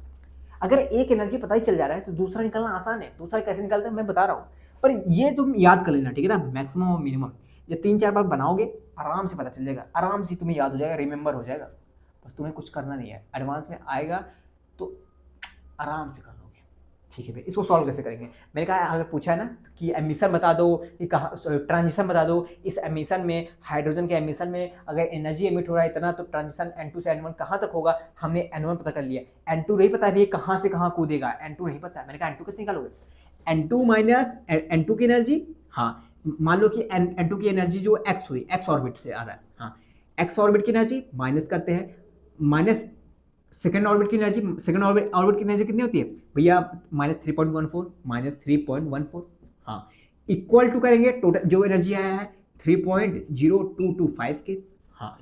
अगर एक एनर्जी पता ही चल जा रहा है तो दूसरा निकालना आसान है, दूसरा कैसे निकालते हैं मैं बता रहा हूँ, पर ये तुम याद कर लेना, ठीक है ना, मैक्सिमम और मिनिमम ये 3-4 बार बनाओगे आराम से पता चल जाएगा, आराम से तुम्हें याद हो जाएगा, रिमेंबर हो जाएगा, बस तुम्हें कुछ करना नहीं है, एडवांस में आएगा तो आराम से कर लोगे, ठीक है भाई। इसको सॉल्व कैसे करेंगे, मैंने कहा अगर पूछा है ना कि एमिशन बता दो कि कहाँ, ट्रांजिशन बता दो, इस एमिशन में हाइड्रोजन के एमिशन में अगर एनर्जी एमिट हो रहा है इतना तो ट्रांजिशन N2 से N1 कहाँ तक होगा, हमने N1 पता कर लिया, N2 नहीं पता है कहाँ से कहाँ कूदेगा, N2 नहीं पता है, मैंने कहा N2 कैसे निकालोगे, N2 माइनस N2 की एनर्जी, हाँ मान लो कि N2 की एनर्जी जो x हुई, x ऑर्बिट से आ रहा है, हाँ x ऑर्बिट की एनर्जी माइनस करते हैं, माइनस सेकेंड ऑर्बिट की एनर्जी, सेकेंड ऑर्बिट की एनर्जी कितनी होती है भैया, -3.14, हाँ इक्वल टू करेंगे टोटल जो एनर्जी आया है 3.0225 के, हाँ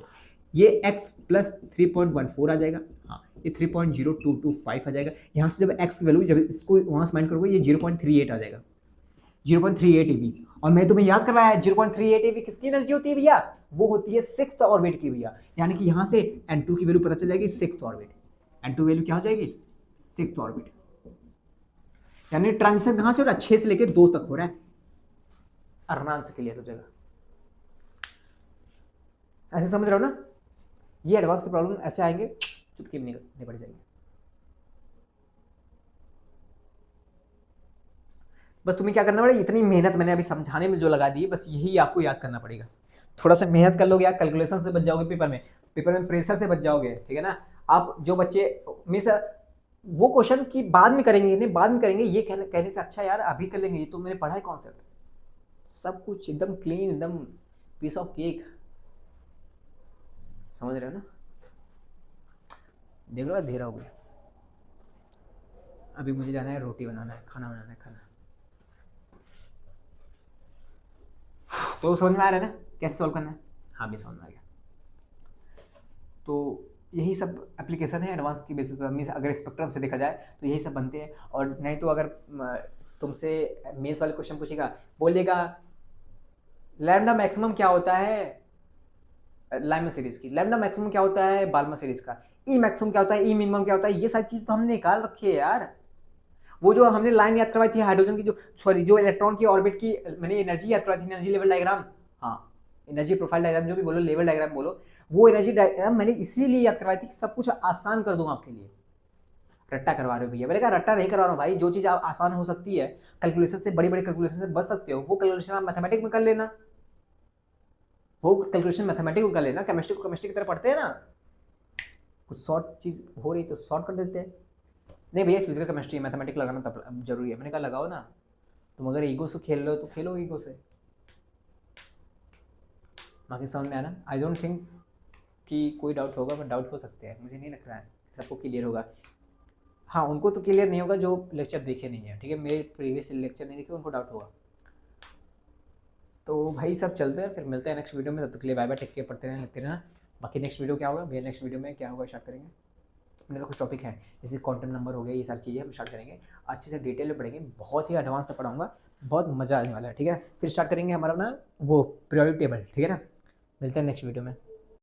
ये x प्लस 3.14 आ जाएगा, हाँ ये 3.0225 आ जाएगा, यहाँ से जब x की वैल्यू जब इसको वहाँ से माइंड करोगे ये 0.38 आ जाएगा, 0.38 eV। और मैं तुम्हें याद करवाया है 0.38 eV किसकी एनर्जी होती है भैया, वो होती है 6th ऑर्बिट की भैया, यानी कि यहाँ से N2 की वैल्यू पता चल जाएगी 6th ऑर्बिट, N2 वैल्यू क्या हो जाएगी 6th ऑर्बिट, यानी ट्रांजिशन कहाँ से हो रहा है 6 से लेकर 2 तक हो रहा है, आराम से क्लियर हो जाएगा, ऐसे समझ रहे हो ना। ये एडवांस के प्रॉब्लम ऐसे आएंगे चुटकी में निपट जाएंगे, बस तुम्हें क्या करना पड़ेगा, इतनी मेहनत मैंने अभी समझाने में जो लगा दी बस यही आपको याद करना पड़ेगा, थोड़ा सा मेहनत कर लोगे यार, कैलकुलेशन से बच जाओगे, पेपर में प्रेशर से बच जाओगे, ठीक है ना। आप जो बच्चे मिस वो क्वेश्चन की बाद में करेंगे, नहीं बाद में करेंगे, ये कहने से अच्छा यार अभी कर लेंगे, ये तो मैंने पढ़ा है कॉन्सेप्ट, सब कुछ एकदम क्लीन, एकदम पीस ऑफ केक, समझ रहे हो ना। देख लो अंधेरा हो गया, अभी मुझे जाना है रोटी बनाना है, खाना बनाना है, खाना तो समझ में आ रहा है ना कैसे सॉल्व करना है, हाँ भी समझ में आ गया। तो यही सब एप्लीकेशन है एडवांस की बेसिस पर, मीन्स अगर स्पेक्ट्रम से देखा जाए तो यही सब बनते हैं, और नहीं तो अगर तुमसे मेंस वाले क्वेश्चन पूछेगा, बोलेगा लैम्डा मैक्सिमम क्या होता है लाइमर सीरीज की, लैम्डा मैक्सिमम क्या होता है बाल्मर सीरीज का, ई मैक्सिमम क्या होता है, ई मिनिमम क्या होता है, ये सारी चीज़ तो हमने निकाल रखी है यार। वो जो हमने लाइन याद करवाई थी हाइड्रोजन की, जो सॉरी जो इलेक्ट्रॉन की ऑर्बिट की मैंने एनर्जी याद करवाई थी, एनर्जी लेवल डायग्राम, हाँ एनर्जी प्रोफाइल डायग्राम जो भी बोलो, लेवल डायग्राम बोलो, वो एनर्जी डायग्राम मैंने इसीलिए याद करवाई थी कि सब कुछ आसान कर दूं आपके लिए। रट्टा करवा रहे हो भैया, मैंने कहा रट्टा नहीं करवा रहा हूँ भाई, जो चीज़ आसान हो सकती है कैलकुलेशन से, बड़ी बड़ी कैलकुलेशन से बच सकते हो, वो कैलकुलेशन आप मैथमेटिक्स में कर लेना, वो कैलकुलेशन मैथमेटिक्स में कर लेना, केमिस्ट्री को केमिस्ट्री की तरह पढ़ते हैं ना, कुछ शॉर्ट चीज़ हो रही तो शॉर्ट कर देते हैं, नहीं भैया फिजिकल केमिस्ट्री मैथमेटिक्स लगाना तब जरूरी है, मैंने कहा लगाओ ना, तुम अगर ईगो से खेल रहे हो तो खेलो ईगो से, बाकी समझ में आना। आई डोंट थिंक कि कोई डाउट होगा, बट डाउट हो सकते हैं, मुझे नहीं लग रहा है सबको क्लियर होगा, हाँ उनको तो क्लियर नहीं होगा जो लेक्चर देखे नहीं है, ठीक है, मेरे प्रीवियस लेक्चर नहीं देखे उनको डाउट होगा। तो भाई सब चलते हैं, फिर मिलते हैं नेक्स्ट वीडियो में, तब तक के लिए बाय बाय, टेक केयर, पढ़ते रहना, लिखते रहना। बाकी नेक्स्ट वीडियो क्या होगा भैया, नेक्स्ट वीडियो में क्या होगा स्टार्ट करेंगे, अपने तो कुछ टॉपिक है जैसे क्वांटम नंबर हो गया, ये सारी चीज़ें हम स्टार्ट करेंगे, अच्छे से डिटेल में पढ़ेंगे, बहुत ही एडवांस तक पढ़ाऊंगा, बहुत मज़ा आने वाला है, ठीक है। फिर स्टार्ट करेंगे हमारा ना वो पीरियोडिक टेबल, ठीक है ना। मिलते हैं नेक्स्ट वीडियो में।